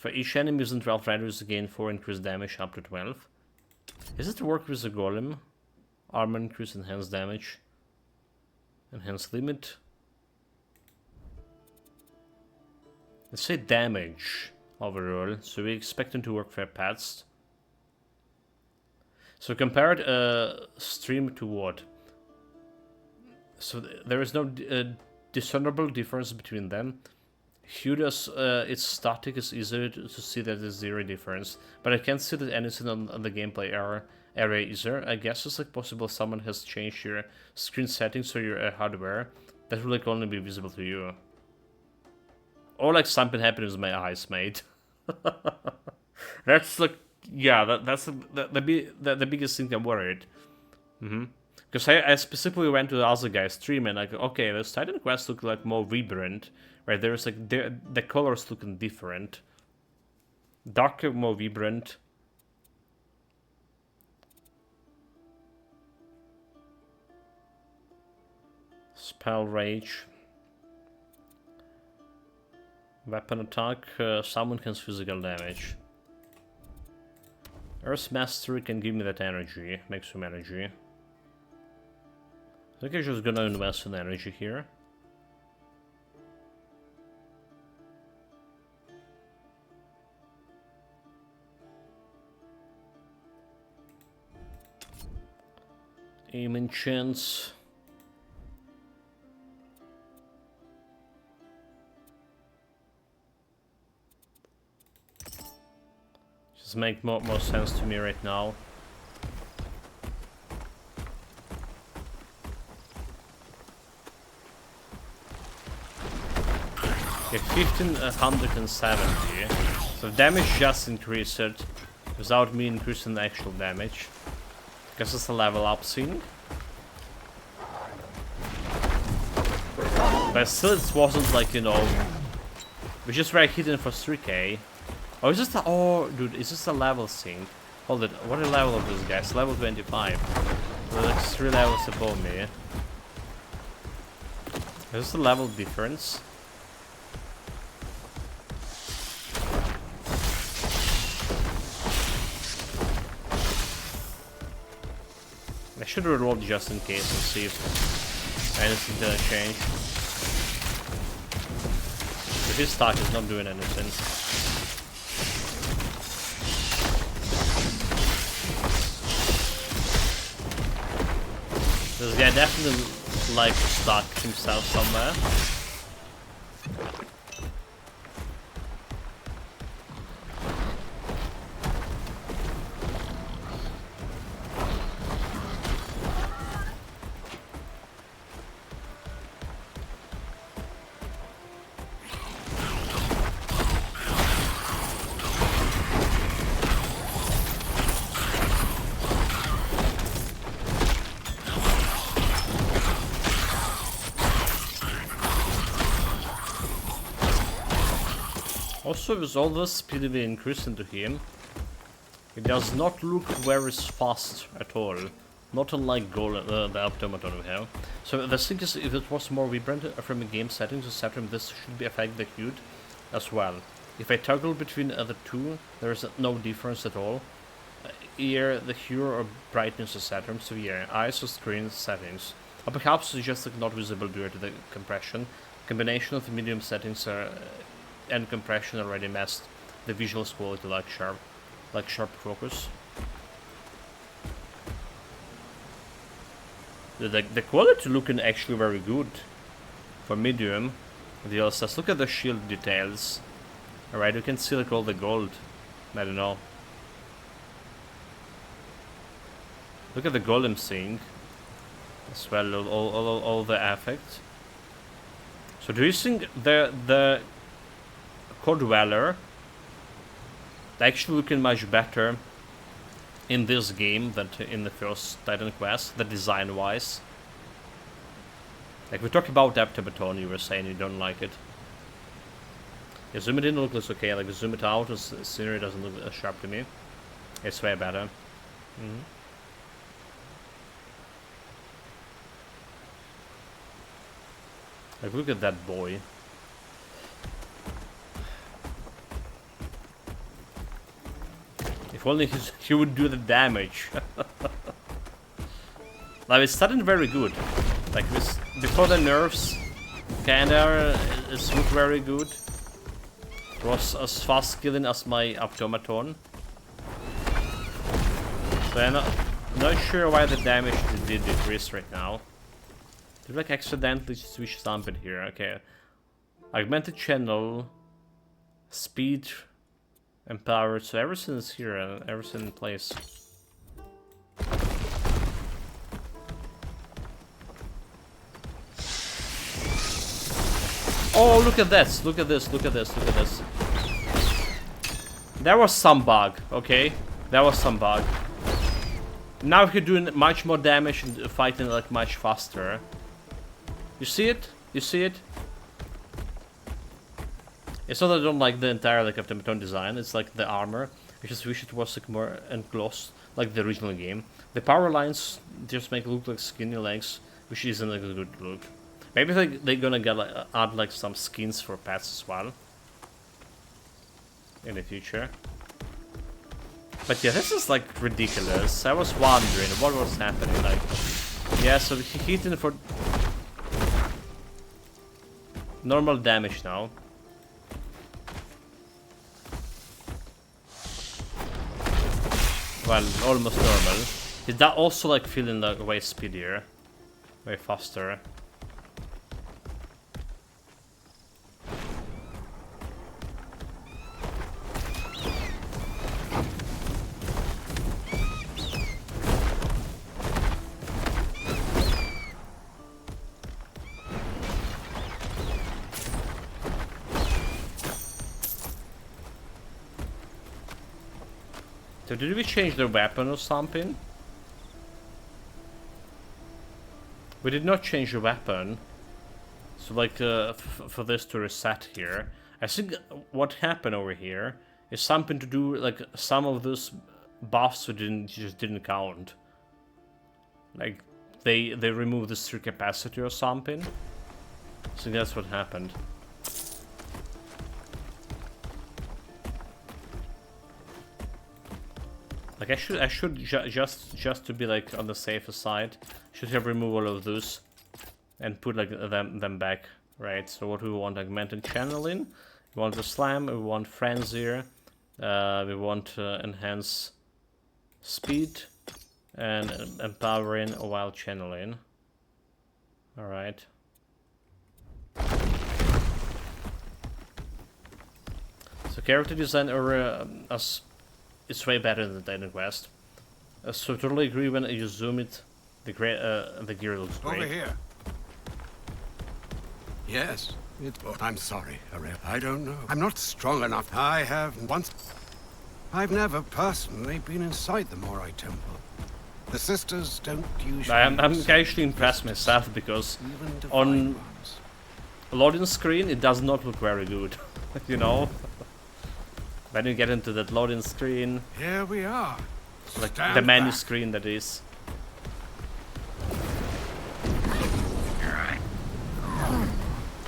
For each enemy using 12 riders, gain 4 increased damage up to 12. Is it to work with the golem? Armor increase, enhanced damage. Enhanced limit. Let's say damage overall, so we expect them to work for past. So compared stream to what? So there is no discernible difference between them. Huda's its static is easier to see that there's zero difference, but I can't see that anything on the gameplay area either. I guess it's like possible someone has changed your screen settings or your hardware that will like only be visible to you. Or like something happened with my eyes, mate. That's like, yeah, that's the biggest thing I'm worried. Because I specifically went to the other guy's stream and like, okay, this Titan Quest look like more vibrant, right? There's like the colors looking different, darker, more vibrant. Spell Rage. Weapon attack, someone can physical damage. Earth Mastery can give me that energy, maximum energy. I think I'm just gonna invest in energy here. Aim enchants. Just make more sense to me right now. Okay, 1570. So damage just increased it without me increasing the actual damage. Guess it's a level up thing. But still it wasn't like, you know, we just were hidden for 3k. Oh, is this oh dude, is this a level thing? Hold it, what are the level of this guy? It's level 25. They're like 3 levels above me. Is this a level difference? I should reroll just in case and see if anything's gonna change. But his stock is not doing anything. This guy definitely likes to stock himself somewhere. Also, with all this speed we increase into him, it does not look very fast at all. Not unlike the automaton we have. So the thing is, if it was more vibrant from a game settings, etc., this should be affect the HUD as well. If I toggle between the two, there is no difference at all. Here, the hue or brightness, etc. So yeah, ISO screen settings. Or perhaps it's just like, not visible due to the compression. Combination of the medium settings and compression already messed the visual quality like sharp focus. The quality looking actually very good for medium. The LSS, look at the shield details. Alright, you can see like all the gold. I don't know. Look at the golem thing as well, all the effects. So do you think the Core Dweller actually looking much better in this game than in the first Titan Quest, the design wise? Like we talked about Battlemage, you were saying you don't like it. Yeah, zoom it in looks okay, like zoom it out, the scenery doesn't look as sharp to me. It's way better. Like look at that boy. If only he would do the damage. Like, it started very good. Like, this, before the nerfs, kinda, it looked very good. It was as fast killing as my automaton. So I'm not sure why the damage did decrease right now. Did like accidentally switch something here? Okay. Augmented channel, speed, and power. So everything is here and everything in place. Oh, look at this! Look at this! Look at this! Look at this! There was some bug. Okay, there was some bug. Now you're doing much more damage and fighting like much faster. You see it? You see it? It's not that I don't like the entire like automaton design. It's like the armor. I just wish it was like more enclosed, like the original game. The power lines just make it look like skinny legs, which isn't like a good look. Maybe they're gonna get like add like some skins for pets as well in the future. But yeah, this is like ridiculous. I was wondering what was happening. Like, yeah, so he hitting for normal damage now. Well, almost normal. Is that also like feeling like way speedier, way faster? So did we change the weapon or something? We did not change the weapon. So like for this to reset here. I think what happened over here is something to do like some of those buffs just didn't count. Like they removed the strict capacity or something. So that's what happened. Like I should just to be like on the safer side, should have removed all of those and put like them back, right? So what we want, augmented channeling, we want the slam, we want frenzy, we want enhance speed and empowering while channeling. All right. So character design it's way better than Titan Quest. So totally agree when you zoom it, the gear looks great. Over here. Yes. I'm sorry, Arel. I don't know. I'm not strong enough. I've never personally been inside the Morai Temple. The sisters don't usually... I'm actually impressed myself because on loading screen it does not look very good, you know? When you get into that loading screen, here we are. Like the menu screen, that is.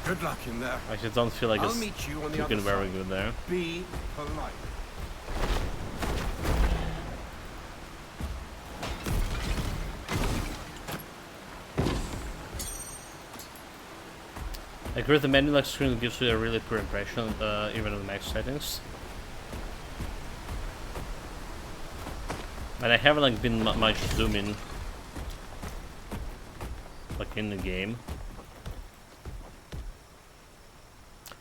Good luck in there. I just don't feel like I'll it's meet you on the looking other very side. good there. Be polite. I agree with the menu like screen gives you a really poor impression, even in the max settings. And I haven't like been much zooming like in the game.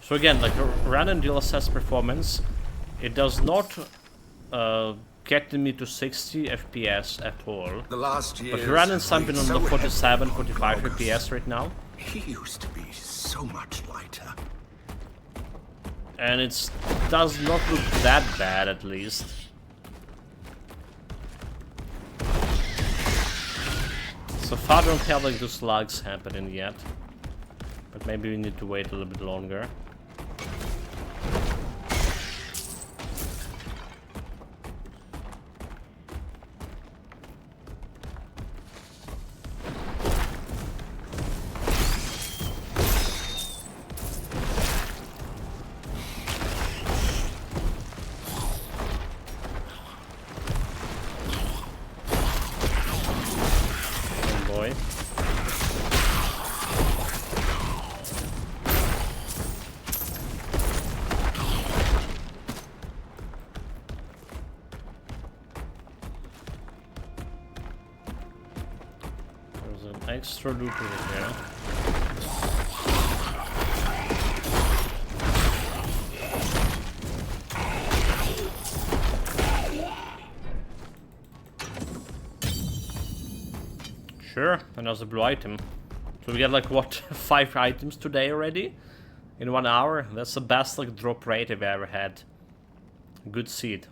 So again, like random DLSS performance, it does not get me to 60 FPS at all. The last But we're running something on the 47, 45 FPS right now. He used to be so much lighter. And it does not look that bad, at least. So far I don't have like those lags happening yet. But maybe we need to wait a little bit longer. extra loot over here. Sure, another blue item. So we get like what, 5 items today already? In 1 hour? That's the best like drop rate I've ever had. Good seed.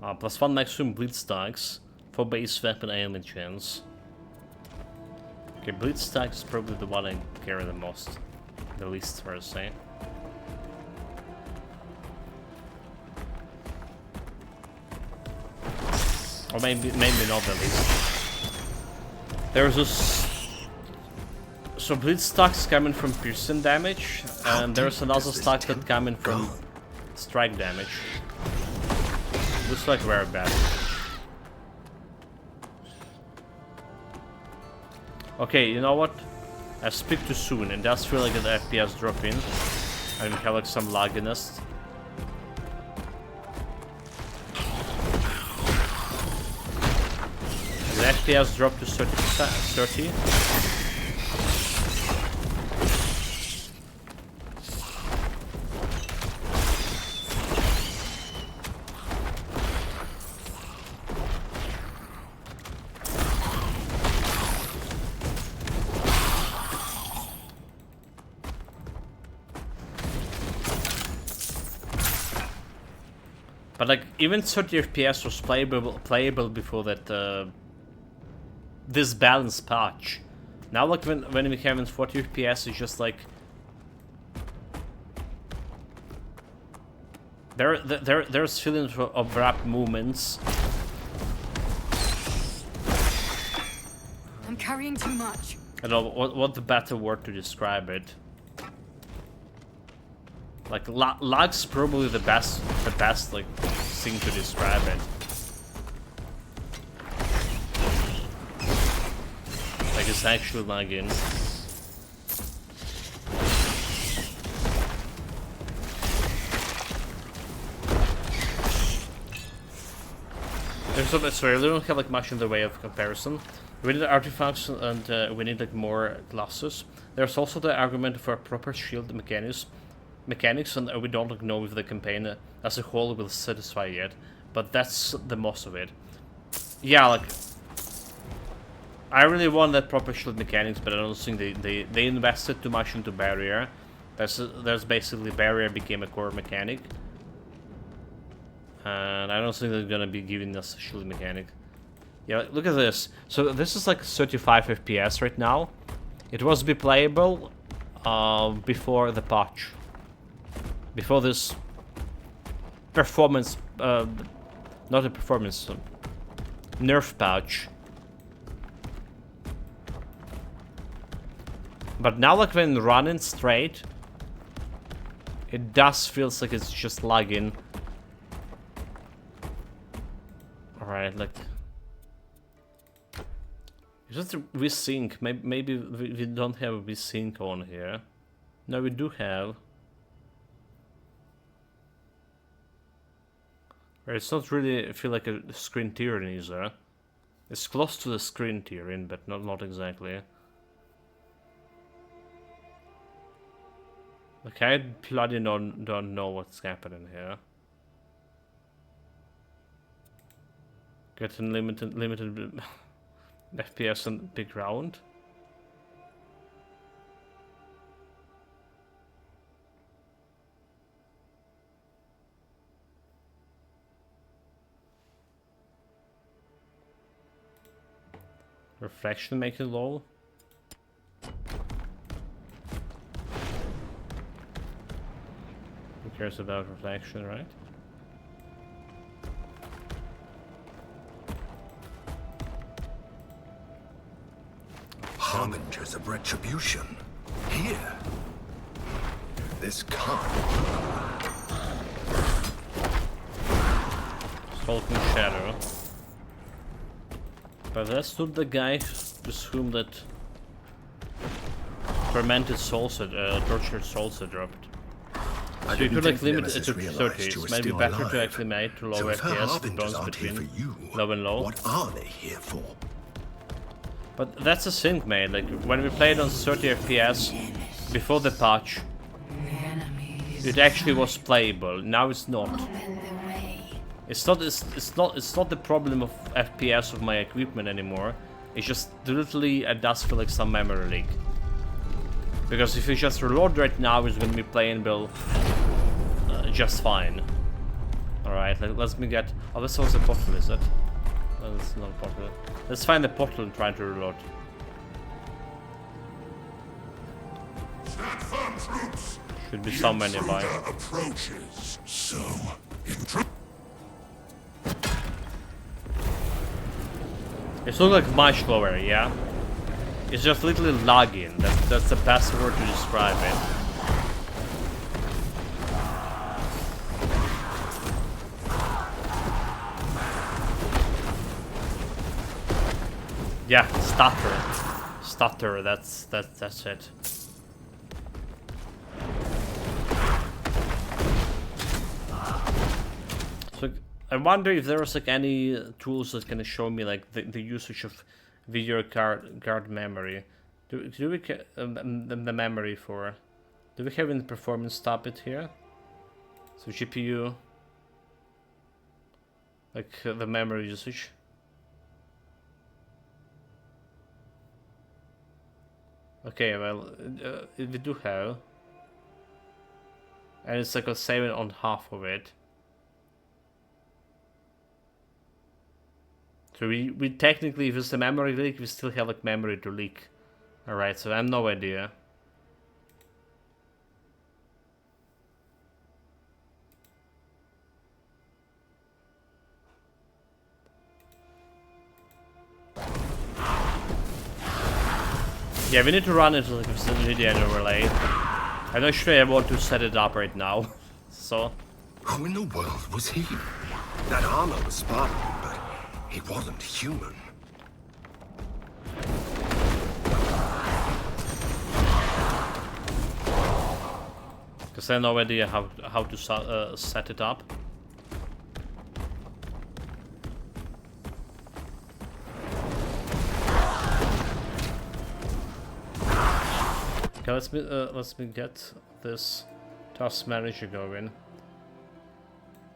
+1 maximum bleed stacks for base weapon aim chance. Okay, bleed stacks is probably the one I carry the most. The least, for say. Or maybe not the least. There's this. So bleed stacks coming from piercing damage, and there's another stack that coming from strike damage. Looks like very bad. Okay, you know what? I speak too soon. It does feel like an FPS drop in. And we have like some lagginess. The FPS dropped to 30%. But like even 30 FPS was playable before that this balance patch. Now like when we have in 40 FPS, it's just like there's feelings of rap movements. I'm carrying too much. I don't know what the better word to describe it. Like lag's probably the best like thing to describe it. Like it's actually lagging. So I really don't have like much in the way of comparison. We need artifacts and we need like more classes. There's also the argument for a proper shield mechanics, and we don't know if the campaign as a whole will satisfy yet, but that's the most of it. Yeah, like I really want that proper shield mechanics, but I don't think they invested too much into barrier. There's basically barrier became a core mechanic, and I don't think they're gonna be giving us a shield mechanic. Yeah, look at this. So this is like 35 FPS right now. It was be playable before the patch. Before this performance, not a performance, nerf patch. But now like when running straight, it does feels like it's just lagging. Alright, like just resync. Maybe we don't have a resync on here. No, we do have. It's not really feel like a screen tearing either. It's close to the screen tearing, but not exactly. Okay, I bloody don't know what's happening here. Getting limited FPS and big round. Reflection make it low. Who cares about reflection, right? Harbingers of retribution. Here. This can't. Skulking Shadow. But that's not the guy with whom that fermented salsa, tortured salsa dropped. So you could like limit it to 30. It might be better to acclimate to lower FPS with bones between low and low. What are they here for? But that's a thing, mate. Like when we played on 30 FPS before the patch, it actually was playable. Now it's not. It's not the problem of FPS of my equipment anymore. It's just literally it does feel like some memory leak. Because if you just reload right now, it's gonna be playable just fine. Alright, let's me get. Oh, this was a portal, is it? Oh, it's not a portal. Let's find the portal and try to reload. Should be somewhere nearby. Approaches. So, It looks like much slower, yeah? It's just literally lagging. That's the best word to describe it. Yeah, stutter. Stutter, that's it. So I wonder if there was like any tools that can show me like the usage of video card memory. Do we the memory for? Do we have in the performance stop it here? So GPU, like the memory usage. Okay, well, we do have, and it's like a 7 on half of it. So we technically, if it's a memory leak, we still have like memory to leak. Alright, so I have no idea. Yeah, we need to run into like a facility and overlay. I'm not sure I want to set it up right now. So. Who in the world was he? That armor was Spartan, but he wasn't human. Because I have no idea how to set it up. Okay, let's me get this task manager going.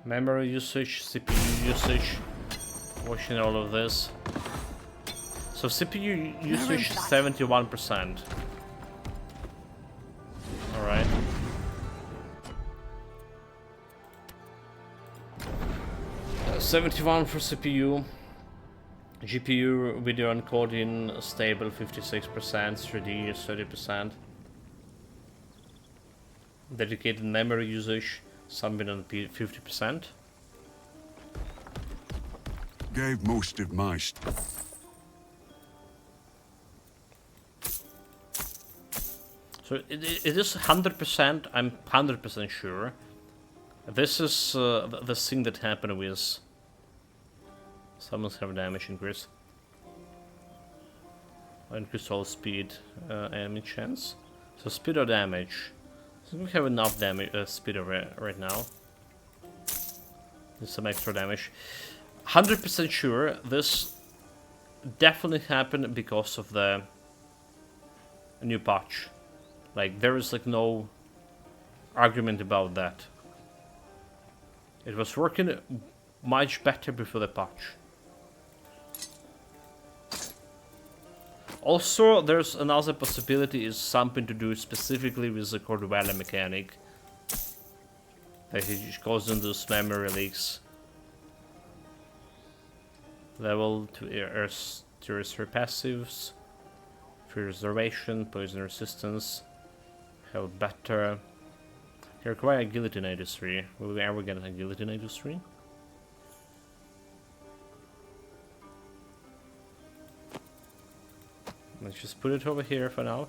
Memory usage, CPU usage, watching all of this. So CPU usage 71%. All right. Uh, 71 for CPU. GPU video encoding stable 56%, 3D 30%. Dedicated memory usage, something on 50%. gave most of my So it is 100%, I'm 100% sure. This is the thing that happened with... Summons have damage increase. Increase all speed enemy chance. So speed or damage. So we have enough damage, speed right now. There's some extra damage. 100% sure this definitely happened because of the new patch. Like, there is like no argument about that. It was working much better before the patch. Also, there's another possibility is something to do specifically with the Cordwell mechanic. That it causing those memory leaks. Level to Earth passives. Preservation, poison resistance. Have better. They require agility 93. Will we ever get an agility 93? Let's just put it over here for now.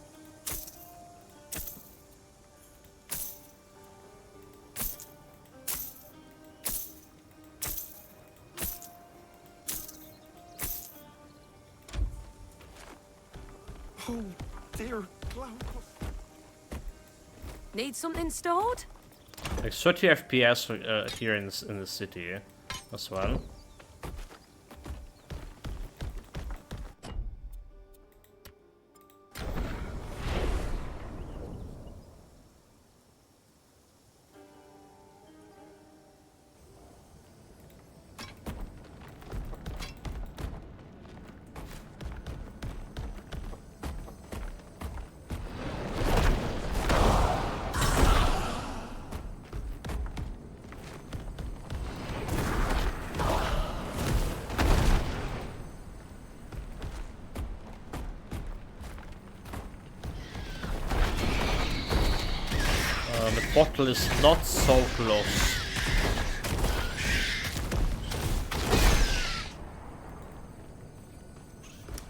Oh, dear Cloud. Need something stored? Like 30 FPS here in the city as well. The portal is not so close.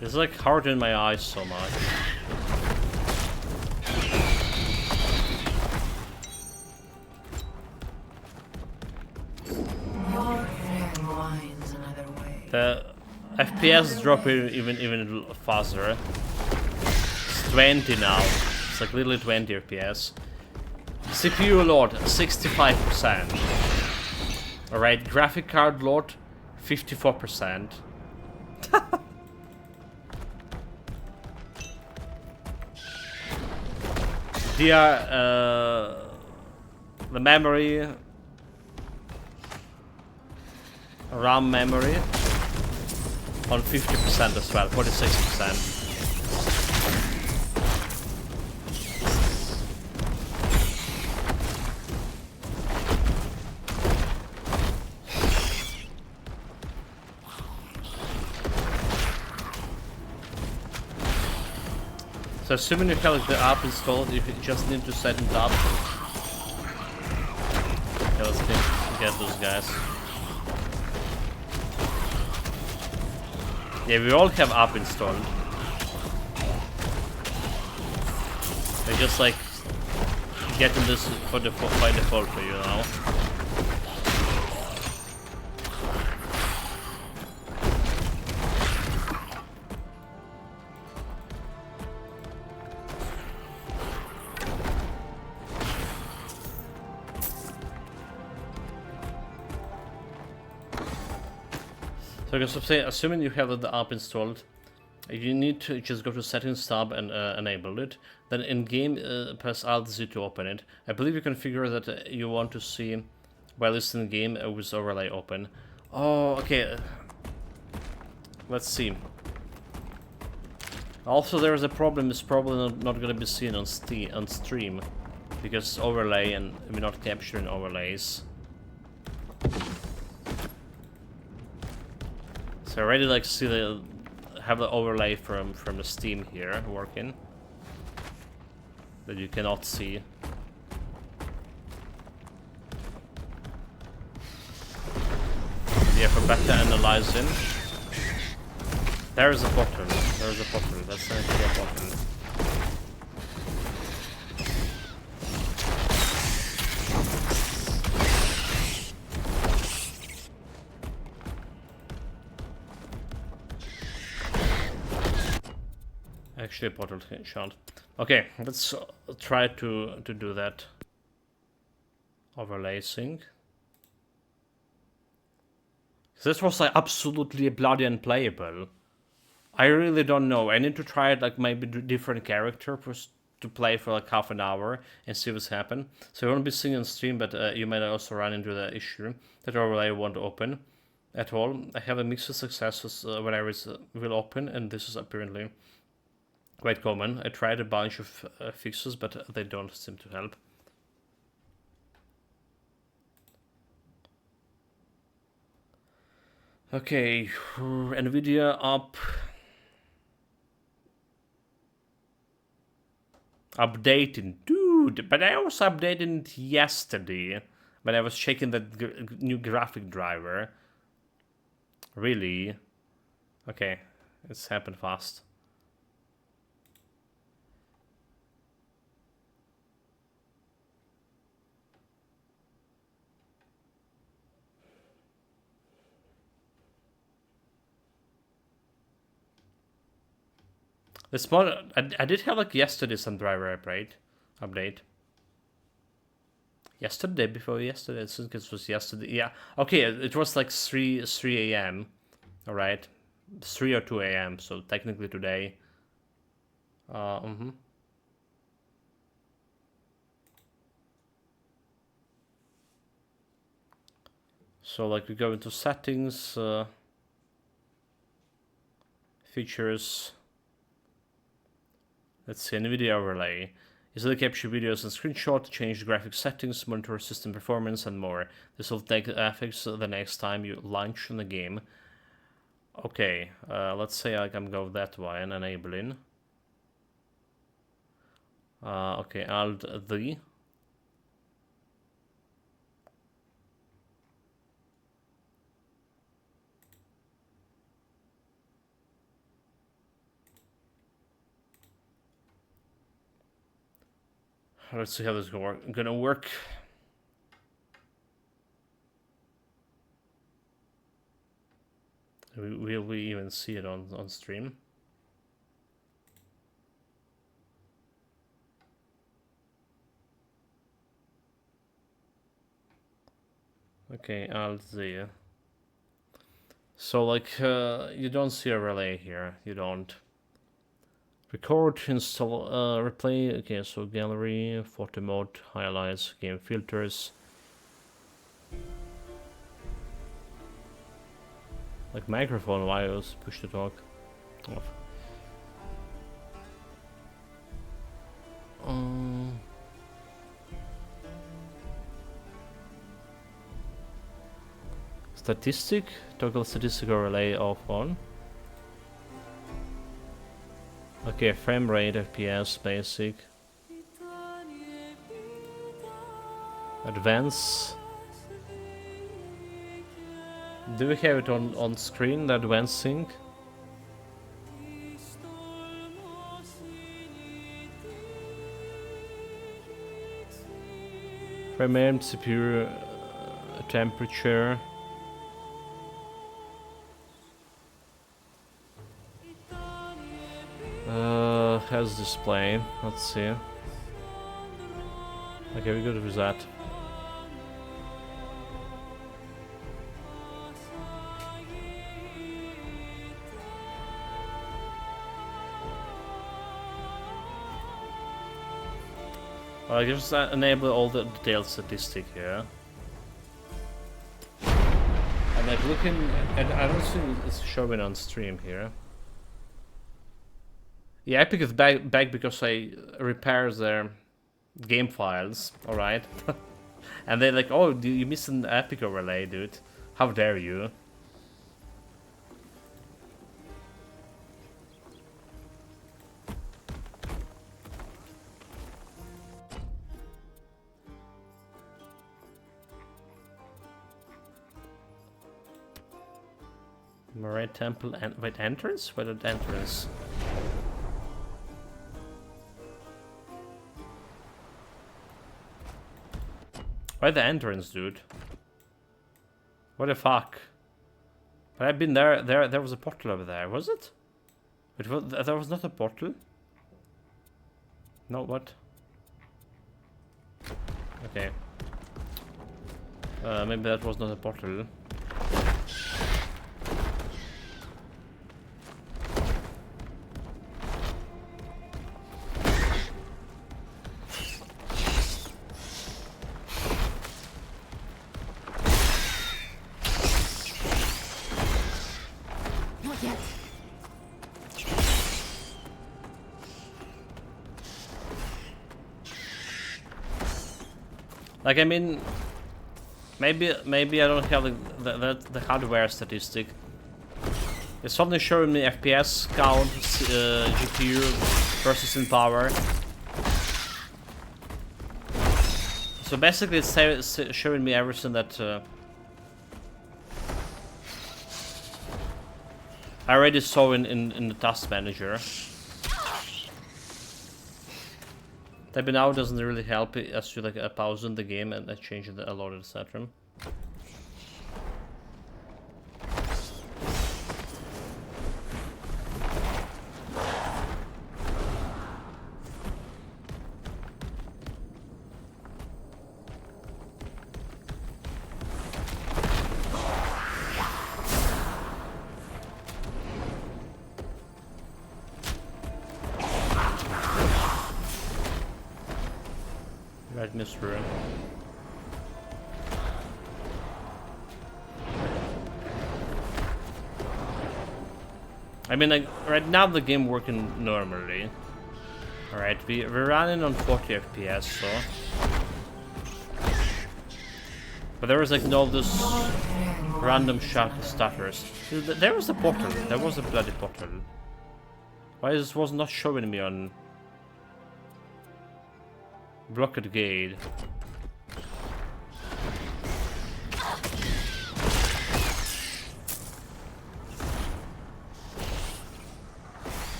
It's like hard in my eyes so much. Your fair winds another way. The FPS drop even faster. It's 20 now. It's like literally 20 FPS. CPU load 65%. Alright, graphic card load 54%. The memory, RAM memory on 50% as well, 46%. So assuming you have the app installed, you just need to set it up. Okay, let's get those guys. Yeah, we all have app installed. They just like getting this by default for you now. So I guess I'm saying, assuming you have the app installed, you need to just go to Settings tab and enable it. Then in game, press Alt Z to open it. I believe you configure that you want to see while it's in game with overlay open. Oh, okay. Let's see. Also, there is a problem. It's probably not going to be seen on stream because it's overlay and we're not capturing overlays. So I already like see have the overlay from the Steam here working that you cannot see. Yeah, for better analyzing. There is a bottle. There is a bottle. That's actually a bottle. Actually, a portal shot. Okay, let's try to do that. Overlay sync. This was like absolutely bloody unplayable. I really don't know. I need to try it like maybe different character to play for like half an hour and see what's happen. So you won't be seeing on stream, but you might also run into the issue that overlay won't open at all. I have a mix of successes whenever it will open, and this is apparently quite common. I tried a bunch of fixes, but they don't seem to help. Okay, NVIDIA up. Updating, dude, but I was updating it yesterday when I was checking that new graphic driver. Really? Okay, it's happened fast. This mod, I did have like yesterday some driver update. Yesterday, before yesterday, I think it was yesterday. Yeah, okay, it was like 3 a.m. Alright, 3 or 2 a.m. So technically today. So like we go into settings, features. Let's see, NVIDIA overlay. Easily capture videos and screenshot, change graphic settings, monitor system performance, and more. This will take effects the next time you launch in the game. Okay, let's say I can go that way and enabling. Okay, Alt D. Let's see how this is gonna work. Will we even see it on stream? Okay, I'll see. So like you don't see a relay here. You don't. Record, install, replay. Okay, so gallery, photo mode, highlights, game filters. Like microphone wires, push to talk. Off. Statistic, toggle statistical relay off on. Okay, frame rate, FPS, basic. Advance. Do we have it on screen, the advanced sync? Frame rate, CPU, temperature. Has display. Let's see. Okay, we're good with that. Well, I just enable all the detailed statistic here. I'm like looking, and I don't see it's showing on stream here. Yeah, Epic is back because I repair their game files, alright? And they're like, oh, you missed an Epic overlay, dude. How dare you? Moray Temple and wait, entrance? Wait, entrance. Why the entrance, dude? What the fuck? But I've been there. There was a portal over there, was it? There was not a portal. No, what? Okay. Maybe that was not a portal. Like, I mean, maybe I don't have the hardware statistic. It's something showing me FPS count, GPU, processing power. So basically, it's showing me everything that I already saw in the task manager. Typing out doesn't really help as you like pause in the game and change a lot of etc. Right, Mr. I mean, like, right now the game working normally. Alright, we're running on 40 FPS, so... But there was like all this random shot stutters. There was a portal, there was a bloody portal. Why this was not showing me on... Blocked gate.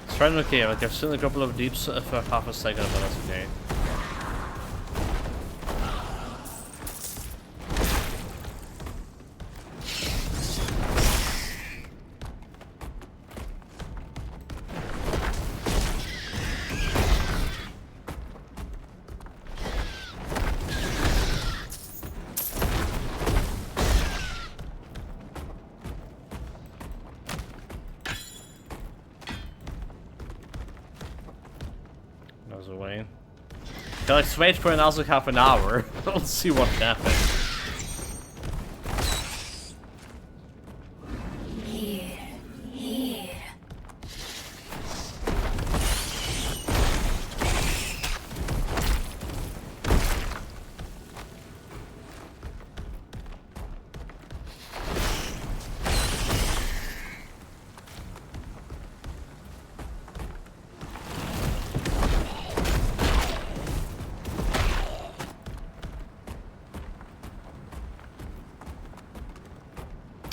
It's running okay, like I've seen a couple of deeps for half a second, but that's okay. goes away. Okay, let's wait for another half an hour. We'll see what happens.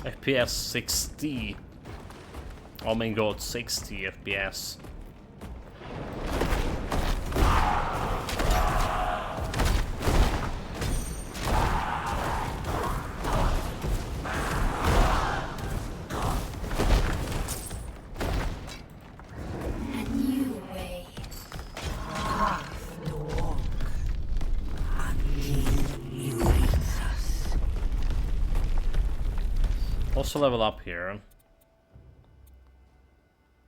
FPS 60. Oh my god, 60 FPS. Also level up here.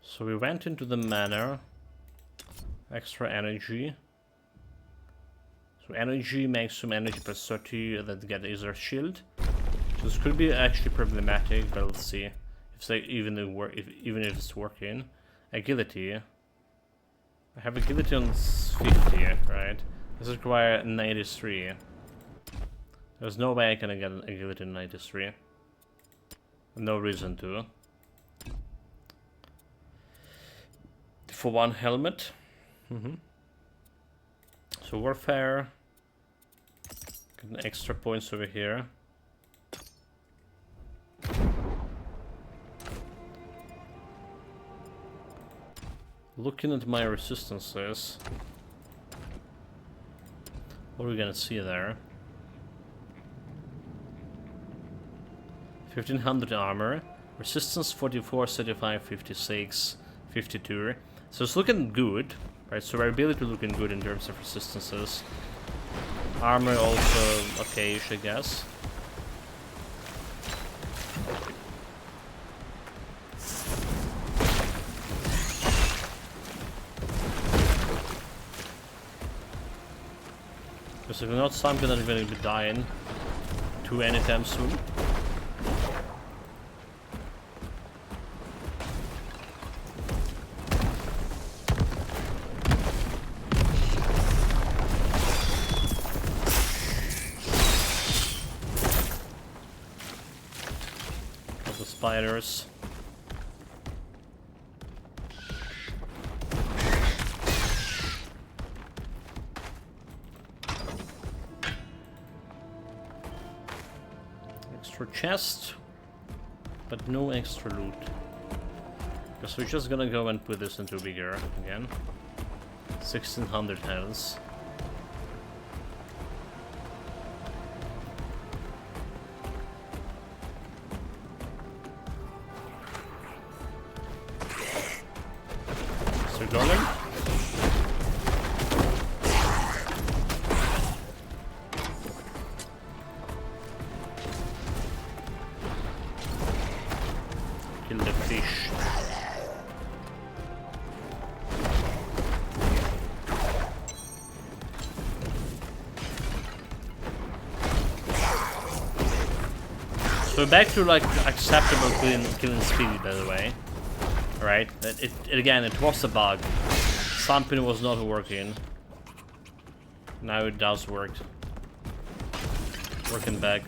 So we went into the manor. Extra energy. So energy makes some energy plus 30 that get either shield. So this could be actually problematic, but let's see if they even if it's working. Agility. I have agility on 50, right? This requires 93. There's no way I can get an agility on 93. No reason to. For one helmet. So warfare. Get an extra points over here. Looking at my resistances. What are we gonna see there? 1500 armor, resistance 44, 35, 56, 52. So it's looking good, right? So our ability looking good in terms of resistances. Armor also okay-ish, I guess. Because if not, something that I'm going to be dying to anytime soon. Spiders. Extra chest, but no extra loot. Because we're just gonna go and put this into bigger again. 1600 health. Golem. Kill the fish. So back to like acceptable killing speed, by the way. Right, again, it was a bug. Something was not working. Now it does work. Working back.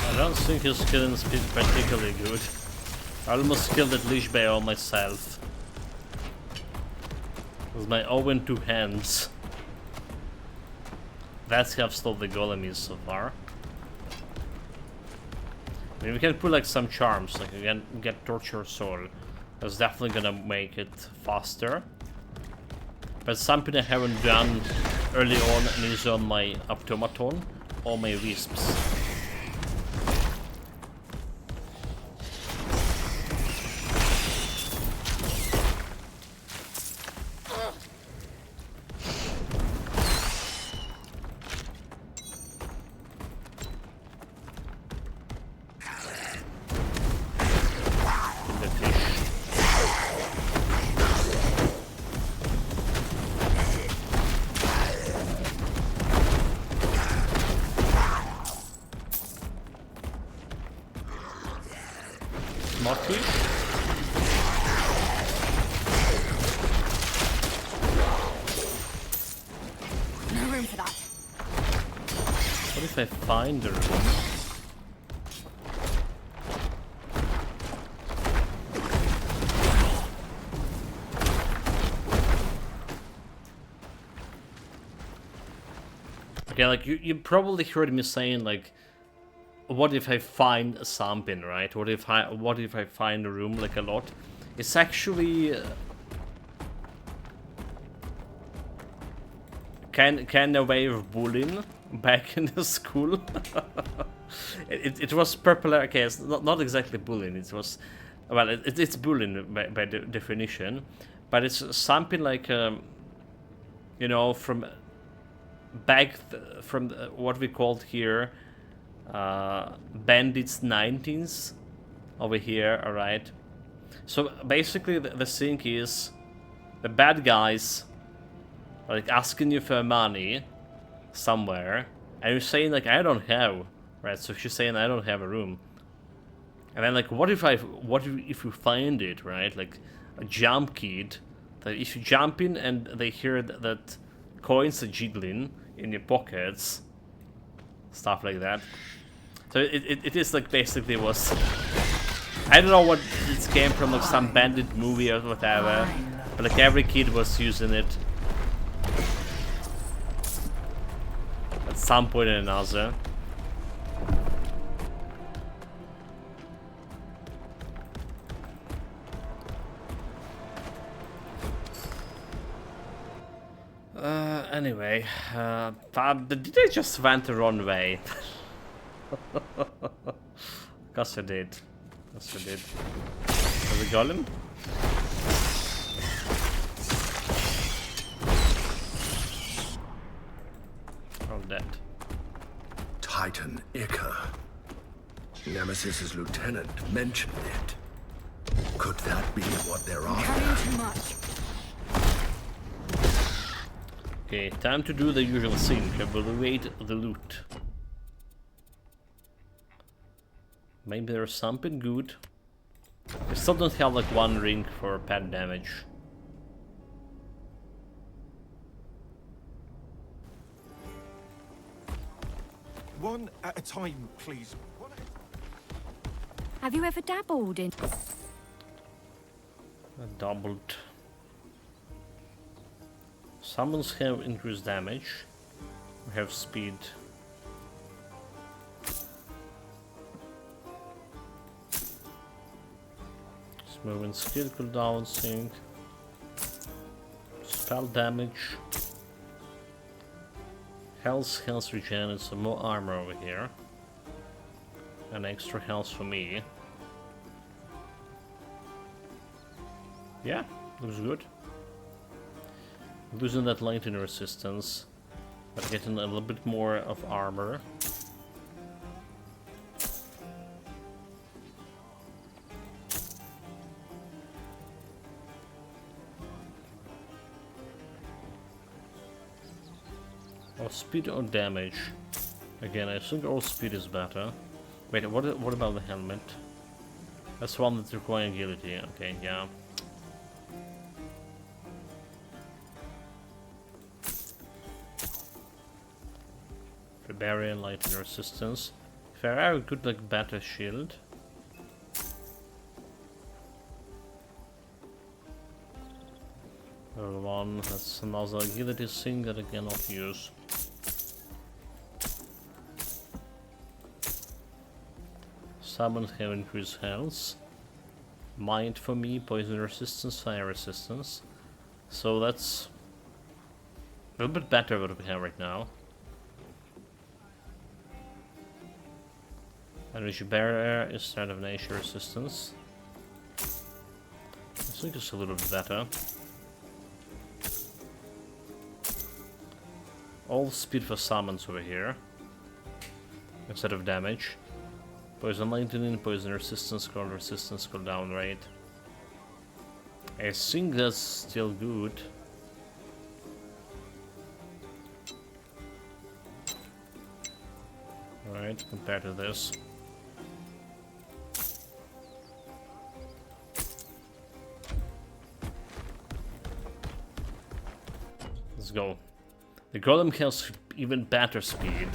I don't think his killing speed particularly good. I almost killed that leash bear on myself. With my own two hands. That's how slow the golem is so far. I mean, we can put like some charms, like again, get Torture Soul. That's definitely gonna make it faster. But something I haven't done early on is on my automaton or my wisps. No room for that. What if I find the room? Okay, like you probably heard me saying like, what if I find something, right? What if I find a room like a lot? It's actually kind of way of bullying back in the school. it was popular. Okay, it's not exactly bullying. It was, well, it's bullying by definition, but it's something like you know, from back from what we called here bandits 19s over here. All right, so basically the thing is the bad guys are like asking you for money somewhere and you're saying like I don't have, right? So she's saying I don't have a room, and then like what if you find it, right? Like a jump kit, that if you jump in and they hear that coins are jiggling in your pockets, stuff like that. So it is like basically was, I don't know what it came from, like some bandit movie or whatever, but like every kid was using it at some point or another. Anyway, did I just went the wrong way? Guess I did. Guess I did. Have we got him? Oh, dead. Titan Ica. Nemesis's lieutenant mentioned it. Could that be what they're Carrying after? too much. Okay, time to do the usual thing. Evaluate the loot. Maybe there's something good. I still don't have like one ring for pet damage. One at a time, please. One at a Have you ever dabbled in... Doubled. Summons have increased damage. We have speed. Moving skill cooldown sync. Spell damage. Health regen, and some more armor over here. And extra health for me. Yeah, looks good. Losing that lightning resistance, but getting a little bit more of armor. Or speed or damage. Again, I think all speed is better. Wait, what about the helmet? That's one that's requiring agility. Okay, yeah. Barbarian, lightning resistance. If I have a good like better shield. Level 1, that's another agility thing that I cannot use. Summons have increased health. Mind for me, poison resistance, fire resistance. So that's a little bit better what we have right now. Energy barrier is threat of nature resistance. I think it's a little bit better. All speed for summons over here instead of damage. Poison lightning, poison resistance, cold down rate. I think that's still good. Alright, compared to this. Let's go. The golem has even better speed.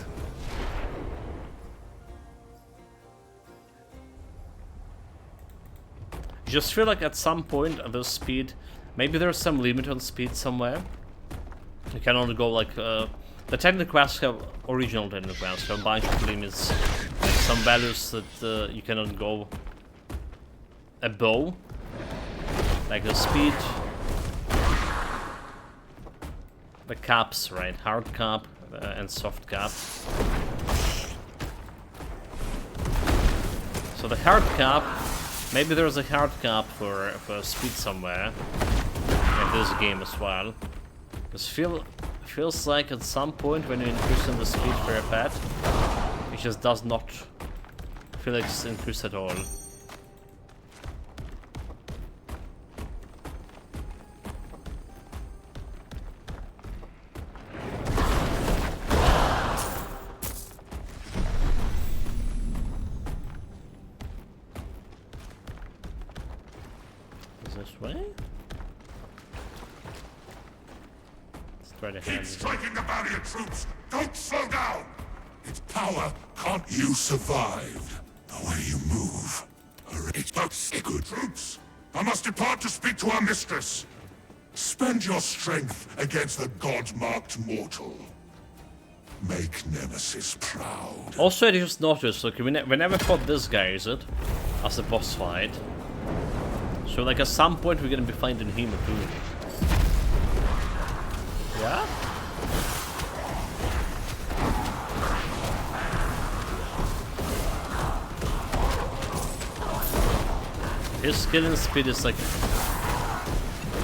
Just feel like at some point at this speed, maybe there's some limit on speed somewhere. You can only go like the technical quests have original technical quests have a bunch of limits, like some values that you cannot go above, like the speed, the caps, right? Hard cap and soft cap. So the hard cap. Maybe there's a hard cap for speed somewhere in this game as well. Because feels like at some point when you increase in the speed for a pet, it just does not feel like it's increased at all. Keep striking the barrier, troops! Don't slow down! Its power can't... You survived. The way you move. It's not good, troops. I must depart to speak to our mistress. Spend your strength against the god-marked mortal. Make Nemesis proud. Also, I just noticed, okay, we never fought this guy, is it? As a boss fight. So, like, at some point we're gonna be finding him too. Yeah? His killing speed is like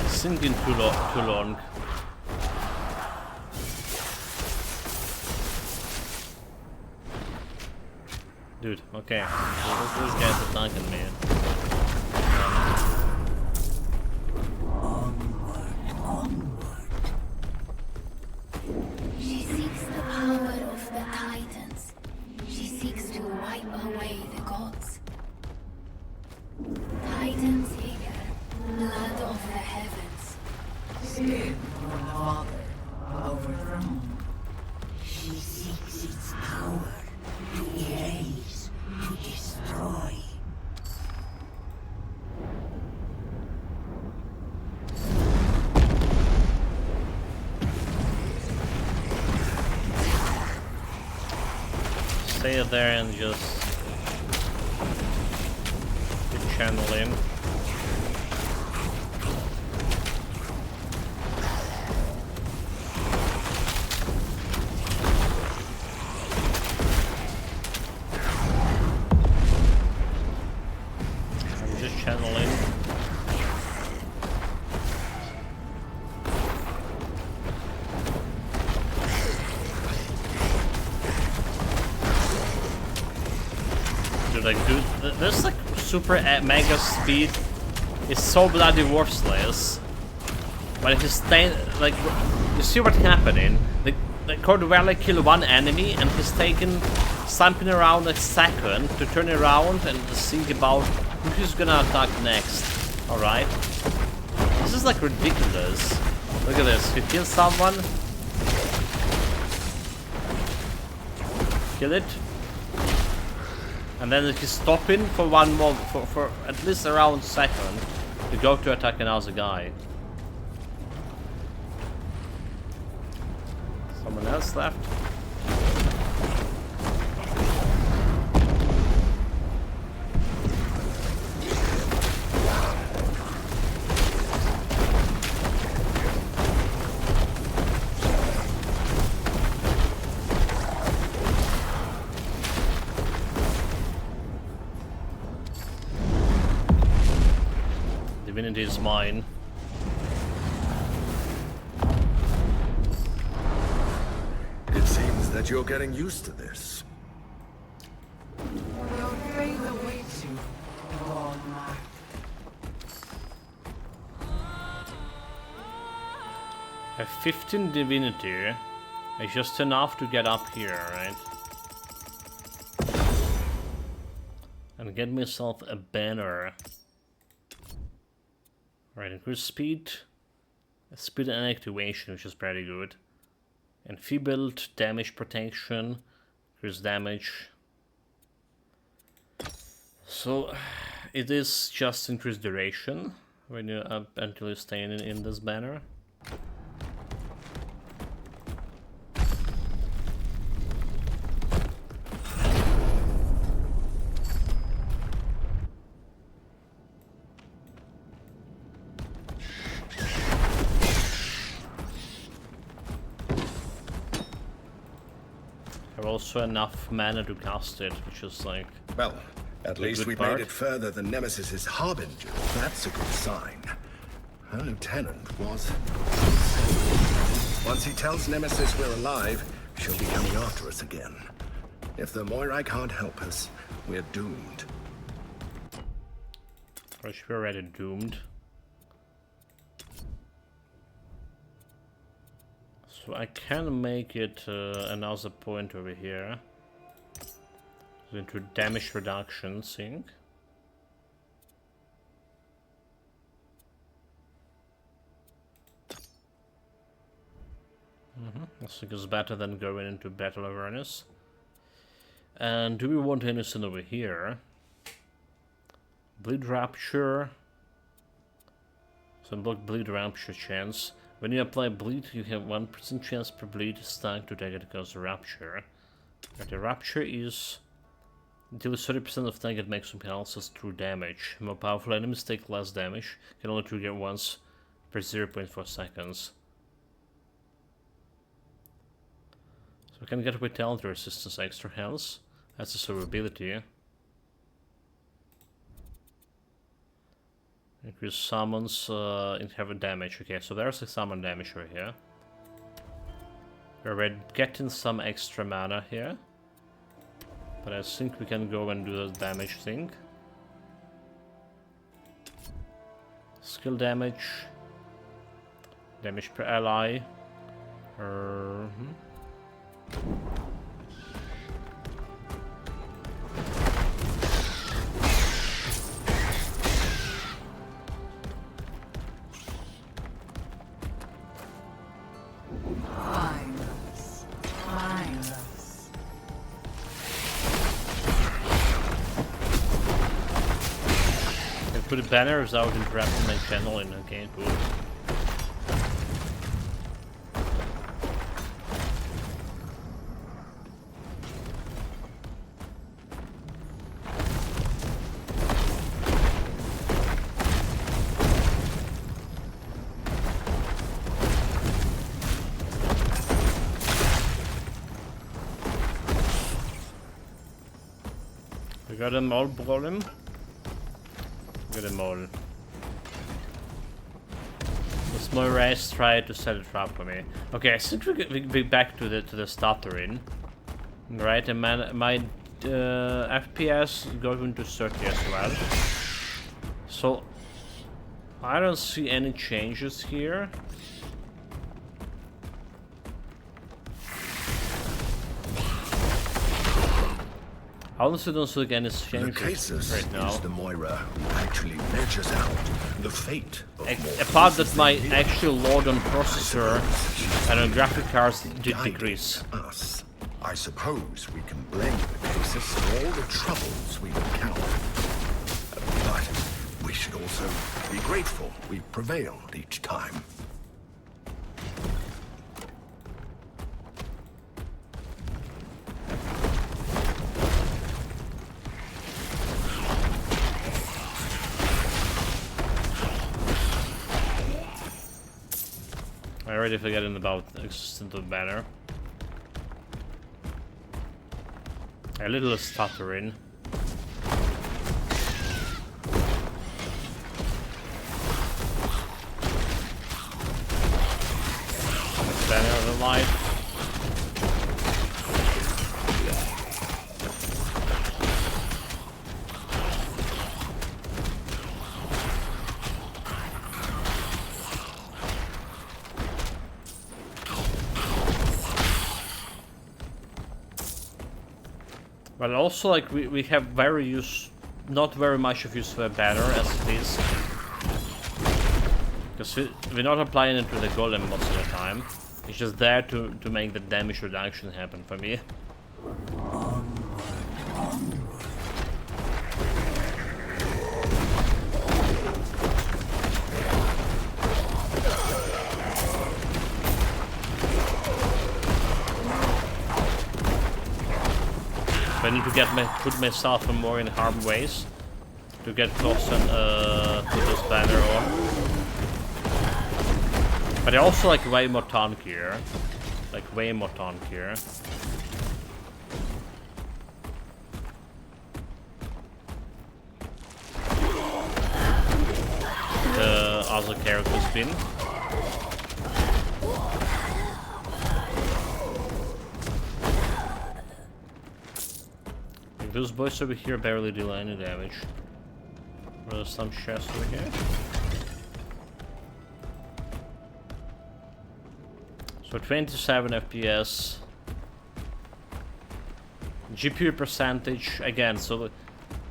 sinking too long. Dude, okay. This guy's attacking me. She seeks the power of the Titans. She seeks to wipe away the gods. Titans here, blood of the heavens. Sin for the Father, overthrown. She seeks its power to erase, to destroy. Stay there and just channel in. I'm just channeling. Dude, like, this like super mega speed is so bloody worthless. But if you stay, like, you see what's happening. The Cordwell kill one enemy and he's taken something around a second to turn around and think about who he's gonna attack next. Alright? This is like ridiculous. Look at this. You kill someone. Kill it. And then he's stopping for one more, for at least around a second to go to attack another guy. has left. Divinity is mine. It seems that you're getting used to this. Your fate awaits you, Battlemage. I have 15 divinity. It's just enough to get up here, right? And get myself a banner. Right, increase speed and activation, which is pretty good. Enfeebled, damage protection, increase damage. So it is just increased duration when you until you stay in this banner. Also enough mana to cast it, which is like... Well, at least we've made it further than Nemesis's harbinger. That's a good sign. Her lieutenant was... Once he tells Nemesis we're alive, she'll be coming after us again. If the Moirai can't help us, we're doomed. Or should we already doomed? So I can make it another point over here. So into damage reduction thing. I think it's better than going into battle awareness. And do we want anything over here? Bleed Rapture. So unblock Bleed Rapture chance. When you apply bleed, you have 1% chance per bleed stack to target cause Rapture. But the Rapture is until 30% of target maximum health through damage. More powerful enemies take less damage. Can only trigger once per 0.4 seconds. So we can get Vitality Resistance extra health. That's a survivability. Increase summons inherent damage. Okay, so there's a summon damage over here. We're getting some extra mana here. But I think we can go and do the damage thing. Skill damage. Damage per ally. Put the banners out in Battlemage channel in a game. Cool. We got them all, Brawlim. Get them all. This Moirai tried to set a trap for me. Okay, I think we be back to the stuttering. Right, and my FPS goes into 30 as well. So I don't see any changes here. I honestly don't see any changes right now. The Moira who actually measures out the fate of apart that my actual load on processor and on graphic cards did decrease. Us. I suppose we can blame the cases for all the troubles we've encountered. But we should also be grateful we prevailed each time. already forgetting about the existence of banner. A little stuttering. Banner of the light. But also, like, we have not very much of use for a banner as it is. Because we're not applying it to the golem most of the time. It's just there to make the damage reduction happen for me. I need to put myself in more in harm ways to get close and put this banner on. But they're also like way more tankier. Like way more tankier. The other characters been. Like those boys over here barely deal any damage. There's some chests over here. So 27 FPS. GPU percentage again. So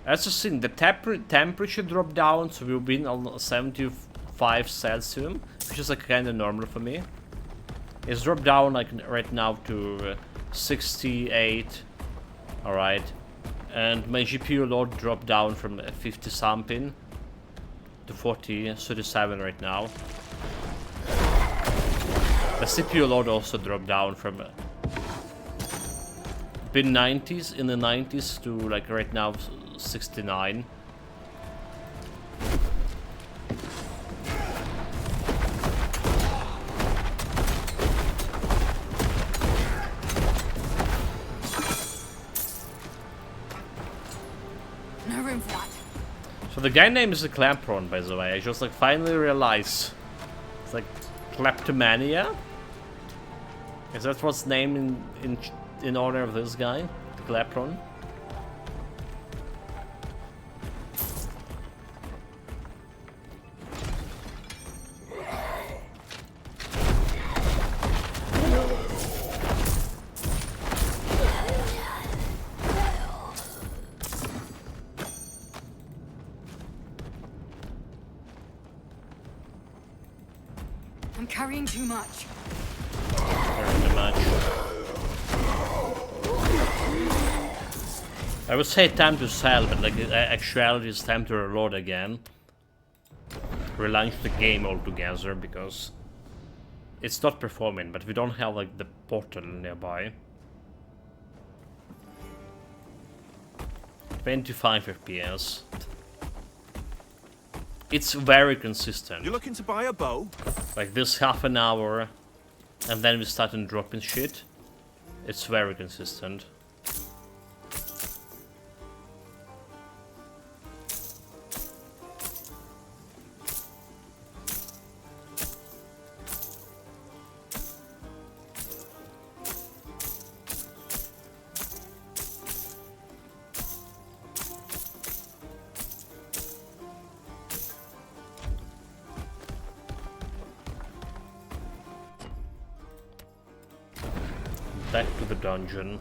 that's the thing. The temperature dropped down, so we've been on 75 Celsius, which is like kind of normal for me. It's dropped down like right now to 68. All right, and my GPU load dropped down from 50 something to 37 right now. The CPU load also dropped down from been 90s in the 90s to like right now 69. No room for that. So the guy name is a Clampron, by the way. I just like finally realized it's like Kleptomania. Is that what's named in honor of this guy, the Clampron? I'm carrying too much. I would say time to sell, but like actually it's time to reload again. Relaunch the game altogether because it's not performing, but we don't have like the portal nearby. 25 FPS. It's very consistent. You're looking to buy a bow? Like this half an hour, and then we start dropping shit. It's very consistent. Back to the dungeon.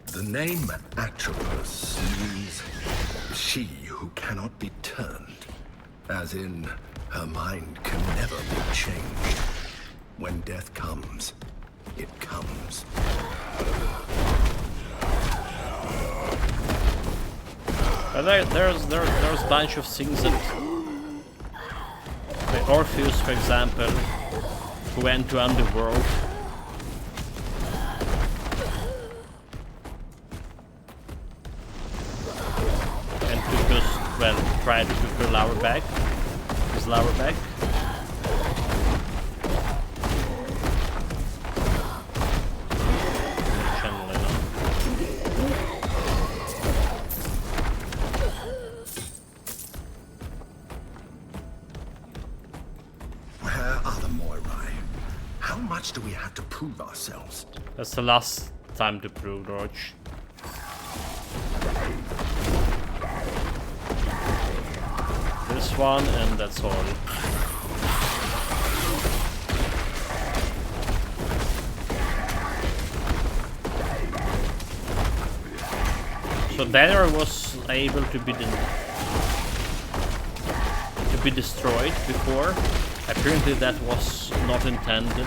The name Atropos means she who cannot be turned, as in her mind can never be changed. When death comes, it comes. There's a bunch of things that like Orpheus, for example, who went to Underworld. And took us well try to put the lava back. His lava back. Where are the Moirai? How much do we have to prove ourselves? That's the last time to prove, George. This one, and that's all. So banner was able to be destroyed before. Apparently that was not intended.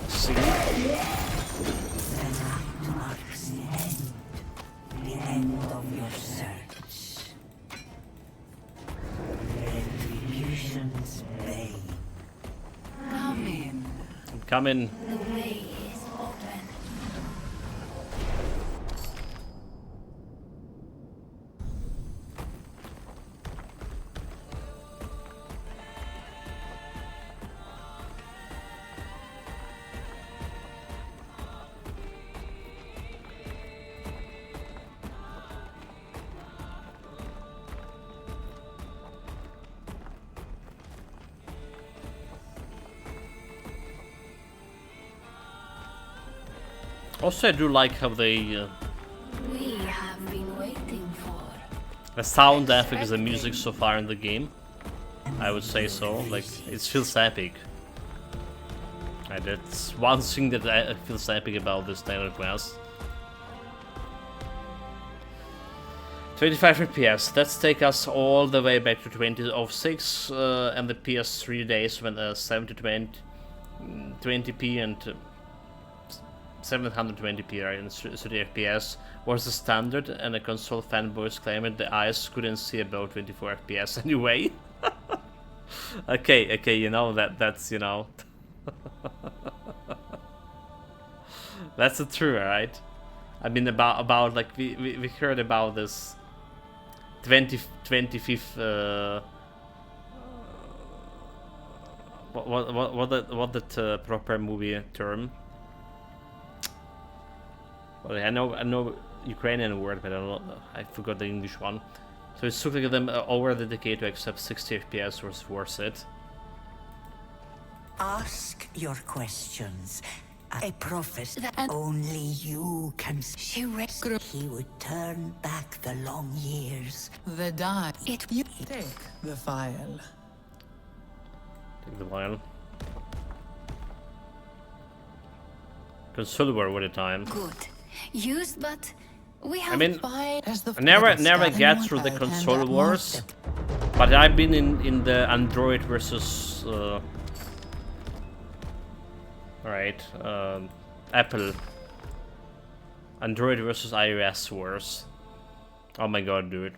See? The end of your search. Retribution's bane. Come in. Come in. The way is open. Also, I do like how they We have been waiting for. the sound effects, the music so far in the game. I would say so. Like it feels epic. And that's one thing that feels epic about this Dino Quest. 25 FPS. Let's take us all the way back to 2006 and the PS3 days when 720p and 720p and 30 FPS was the standard, and the console fanboys claimed the eyes couldn't see about 24 FPS anyway. okay, you know that's you know that's the truth, right? I mean about like we heard about this 25th what that proper movie term? Well, I know Ukrainian word, but I forgot the English one. So it took like them over the decade to accept 60 FPS was worth it. Ask your questions. A prophet that only you can. He would turn back the long years. The die. You Take the file. Take the vial. Console war with the time. Good. Used, but we have. I mean, As the I never get through the console wars, but I've been in the Android versus Apple Android versus iOS wars. Oh my god, dude.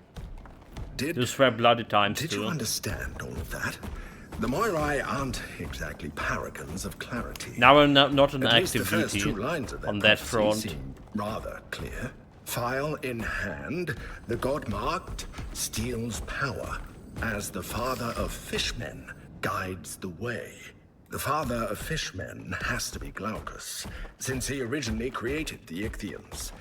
Those were bloody times too. Did you understand all of that? The Moirai aren't exactly paragons of clarity. Now we're not on At least active the first duty 2 lines of on that prophecy front. seem rather clear. File in hand, the god marked steals power as the father of fishmen guides the way. The father of fishmen has to be Glaucus, since he originally created the Ichthyans.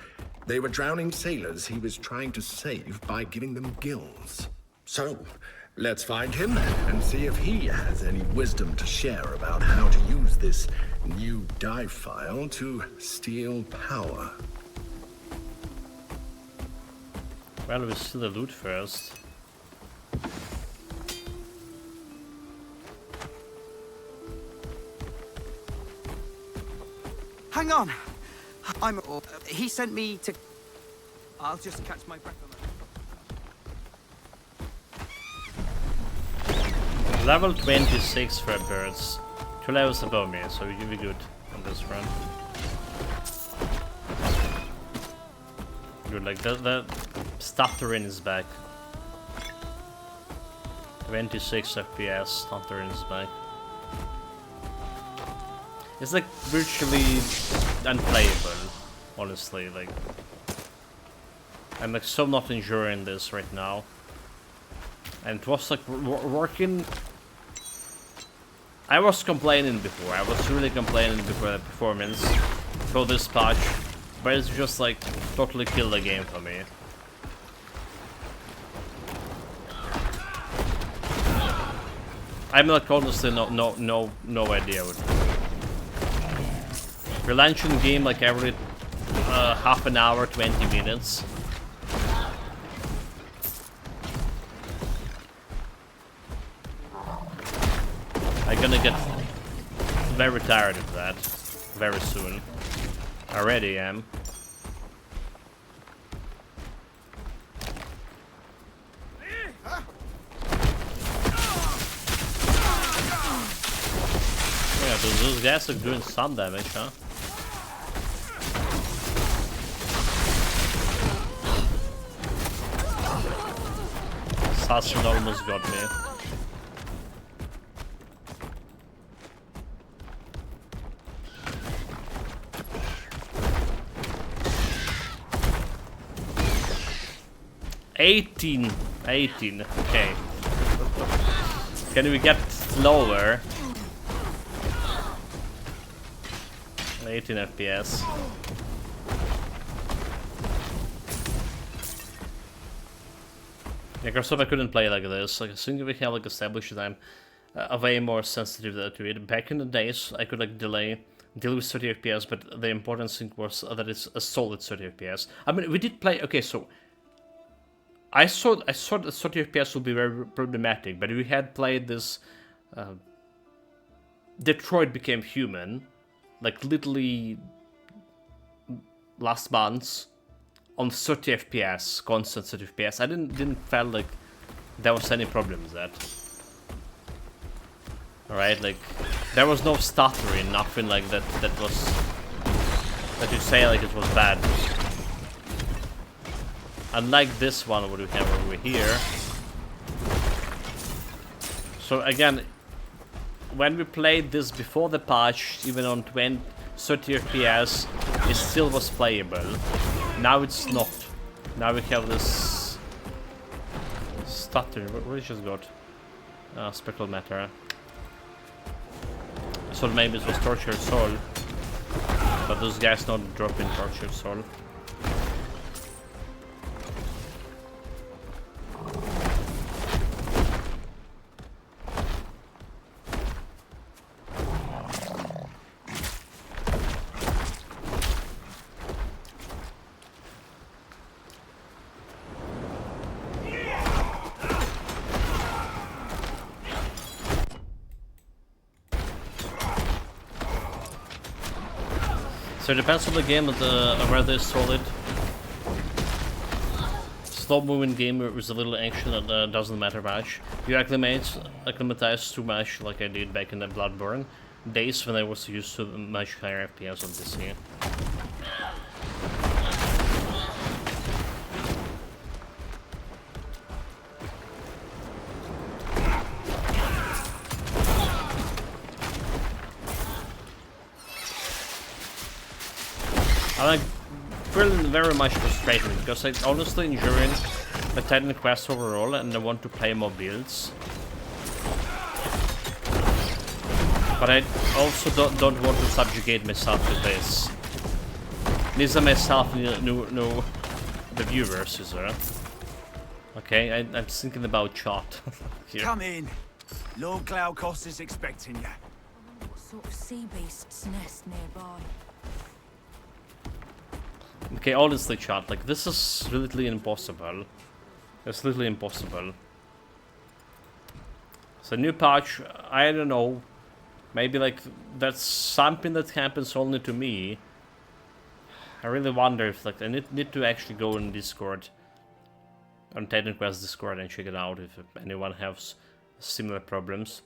They were drowning sailors he was trying to save by giving them gills. So, let's find him and see if he has any wisdom to share about how to use this new dive file to steal power. Well, we steal the loot first. Hang on! he sent me to... I'll just catch my breath on that. Level 26 for birds. 2 levels above me, so you'll be good on this run. Good, like the stuttering is back. 26 FPS, stuttering is back. It's like virtually unplayable, honestly. Like I'm like so not enjoying this right now. And it was like working. I was complaining before. I was really complaining before the performance for this patch, but it's just like totally killed the game for me. I'm like honestly no idea what. We're launching the game like every half an hour, 20 minutes. I'm gonna get very tired of that very soon. I already am. Yeah, those guys are doing some damage, huh? Assassin almost got me. $18, okay. Can we get lower? 18 FPS. Yeah, Grasshopper couldn't play like this. Like, as soon as we have like established that I'm way more sensitive to it. Back in the days, I could like deal with 30 FPS, but the important thing was that it's a solid 30 FPS. I mean, we did play. Okay, so I thought that 30 FPS would be very problematic, but we had played this Detroit Became Human, like literally last month on 30 FPS, constant 30 FPS. I didn't feel like there was any problem with that. Alright, like there was no stuttering, nothing like that that you say like it was bad. Unlike this one, what we have over here. So again, when we played this before the patch, even on 30 FPS, it still was playable. Now it's not. Now we have this stutter. What we just got? Speckled matter. So maybe it was Tortured Soul, but those guys not dropping Tortured Soul. So it depends on the game, whether it's solid. Slow moving game is a little action that doesn't matter much. You acclimatize too much like I did back in the Bloodborne days when I was used to much higher FPS on PC. I'm like feeling very much frustrated because I'm honestly enjoying the Titan quest overall and I want to play more builds. But I also don't want to subjugate myself to this. Neither myself nor the viewers, is there? Okay, I'm thinking about chat. Come in. Lord Glaukos is expecting you. What sort of sea beast's nest nearby? Okay, honestly, chat, like, this is literally impossible. It's literally impossible. So, new patch, I don't know. Maybe, like, that's something that happens only to me. I really wonder if, like, I need to actually go in Discord. On Titan Quest Discord and check it out if anyone has similar problems.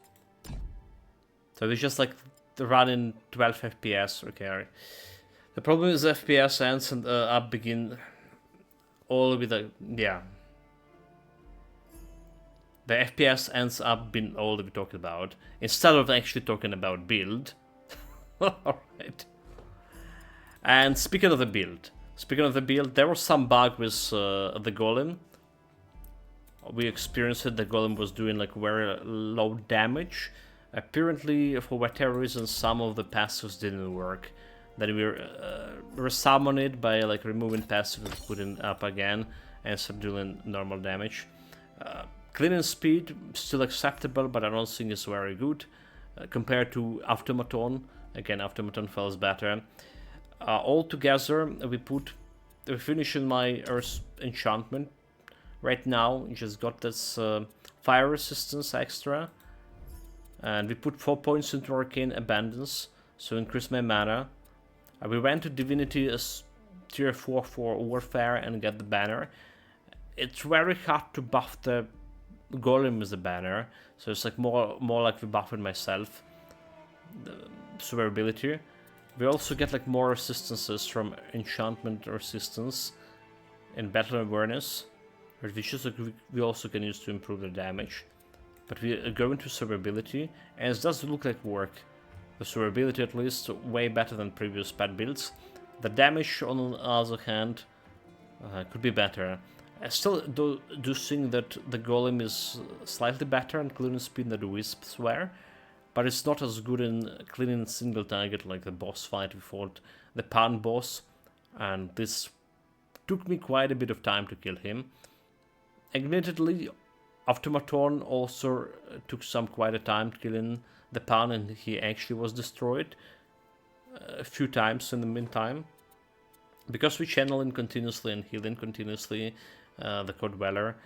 So, it's just, like, running 12 FPS, okay. The problem is FPS ends and up begin all with the yeah. The FPS ends up being all that we talked about instead of actually talking about build. Alright. And speaking of the build, there was some bug with the golem we experienced it, the golem was doing like very low damage. Apparently, for whatever reason, some of the passives didn't work. Then we resummon it by like removing passives, putting up again, and start doing normal damage. Cleaning speed still acceptable, but I don't think it's very good compared to Automaton. Again, Automaton feels better. All together, we're finishing my Earth enchantment right now. Just got this fire resistance extra, and we put 4 points into Arcane Abundance, so increase my mana. We went to Divinity as tier 4 for Warfare and get the banner. It's very hard to buff the Golem with the banner, so it's like more like we buffed myself. The survivability. We also get like more resistances from enchantment resistance and battle awareness, which is like we also can use to improve the damage. But we go into survivability, and it does look like work. The survivability at least way better than previous pet builds. The damage on the other hand could be better. I still do think that the Golem is slightly better in cleaning speed than the Wisps were, but it's not as good in cleaning single target like the boss fight we fought, the Pan boss, and this took me quite a bit of time to kill him. Admittedly, Automaton also took quite a time killing the Pan, and he actually was destroyed a few times in the meantime. Because we channel in continuously and heal in continuously the Code Dweller,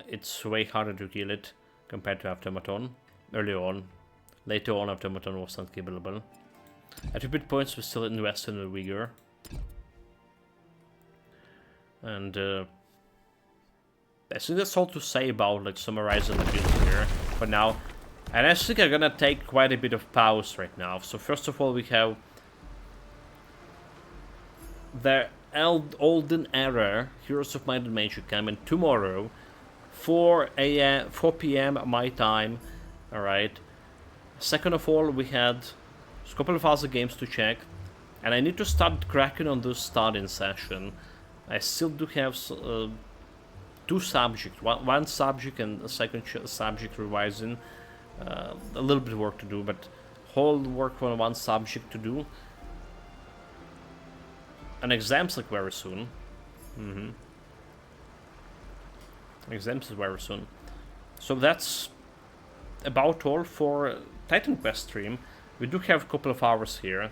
it's way harder to kill it compared to Automaton early on. Later on, Automaton was not killable. At 2 bit points, we still invest in the Vigor. And I think that's all to say about like summarizing the build here for now. And I think I'm gonna take quite a bit of pause right now. So first of all, we have the Olden Era Heroes of Might and Magic coming tomorrow, 4 p.m. my time. Alright. Second of all, we had a couple of other games to check, and I need to start cracking on this starting session. I still do have 2 subjects, one subject and a second subject revising. A little bit of work to do, but whole work on one subject to do. And exams like very soon. Exams is very soon. So that's about all for Titan Quest stream. We do have a couple of hours here.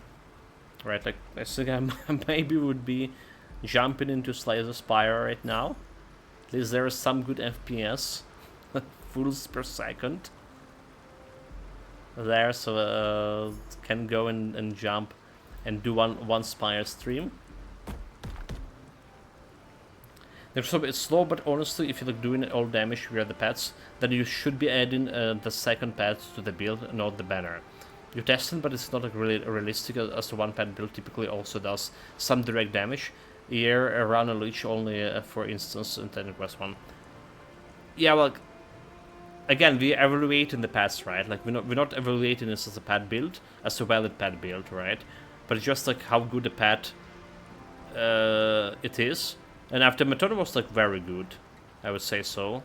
Right, like I think I maybe would be jumping into Slay the Spire right now. At least there is some good FPS. Fools per second. There, so can go and jump and do one Spire stream. It's slow, but honestly, if you're like doing all damage via the pets, then you should be adding the second pet to the build, not the banner. You're testing, but it's not like really realistic, as the one pet build typically also does some direct damage. Here, around a leech only, for instance, in Titan Quest 1. Yeah, well, again, we evaluate in the pets, right? Like we're not evaluating this as a pet build, as a valid pet build, right? But it's just like how good a pet it is. And Automaton was like very good, I would say so.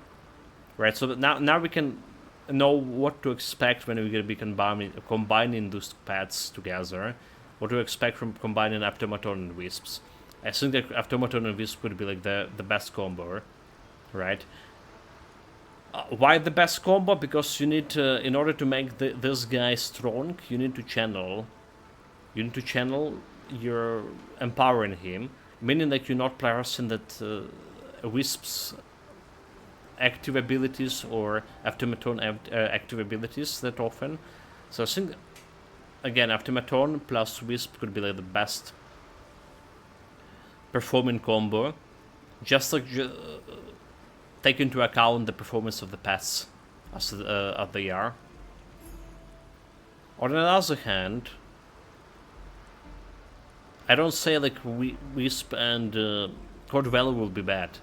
Right, so now we can know what to expect when we're gonna be combining those pets together. What to expect from combining Automaton and Wisps. I think that Automaton and Wisp would be like the best combo, right? Why the best combo? Because you need to, in order to make this guy strong, you need to channel. You need to channel your empowering him. Meaning that you're not pressing that Wisp's active abilities or Automaton active abilities that often. So I think, again, Automaton plus Wisp could be like the best performing combo. Just like take into account the performance of the pets as they are. On the other hand, I don't say like Wisp and Cordwell will be bad.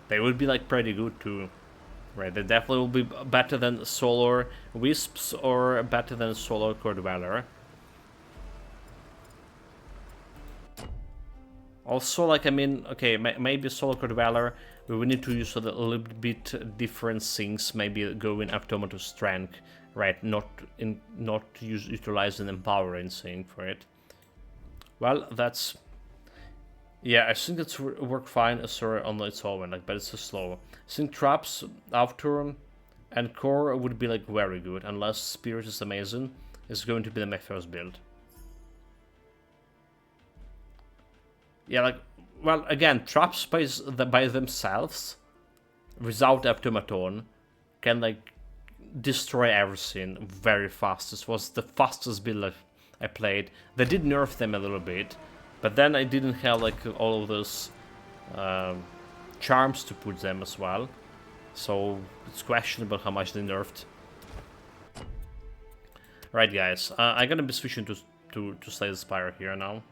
They would be like pretty good too, right? They definitely will be better than Solar Wisps or better than Solar Cordweller. Also, like I mean, okay, maybe Solar Cordweller We will need to use a little bit different things, maybe go in automata strength, right? Not utilizing empowering thing for it. Well, that's... Yeah, I think it's work fine, sorry, on its own, like, but it's so slow. I think traps, after, and core would be like very good, unless spirit is amazing. It's going to be my first build. Yeah, like, well, again, traps by themselves, without automaton, can like destroy everything very fast. This was the fastest build I played. They did nerf them a little bit, but then I didn't have like all of those charms to put them as well. So it's questionable how much they nerfed. Right, guys, I'm gonna be switching to Slay the Spire here now.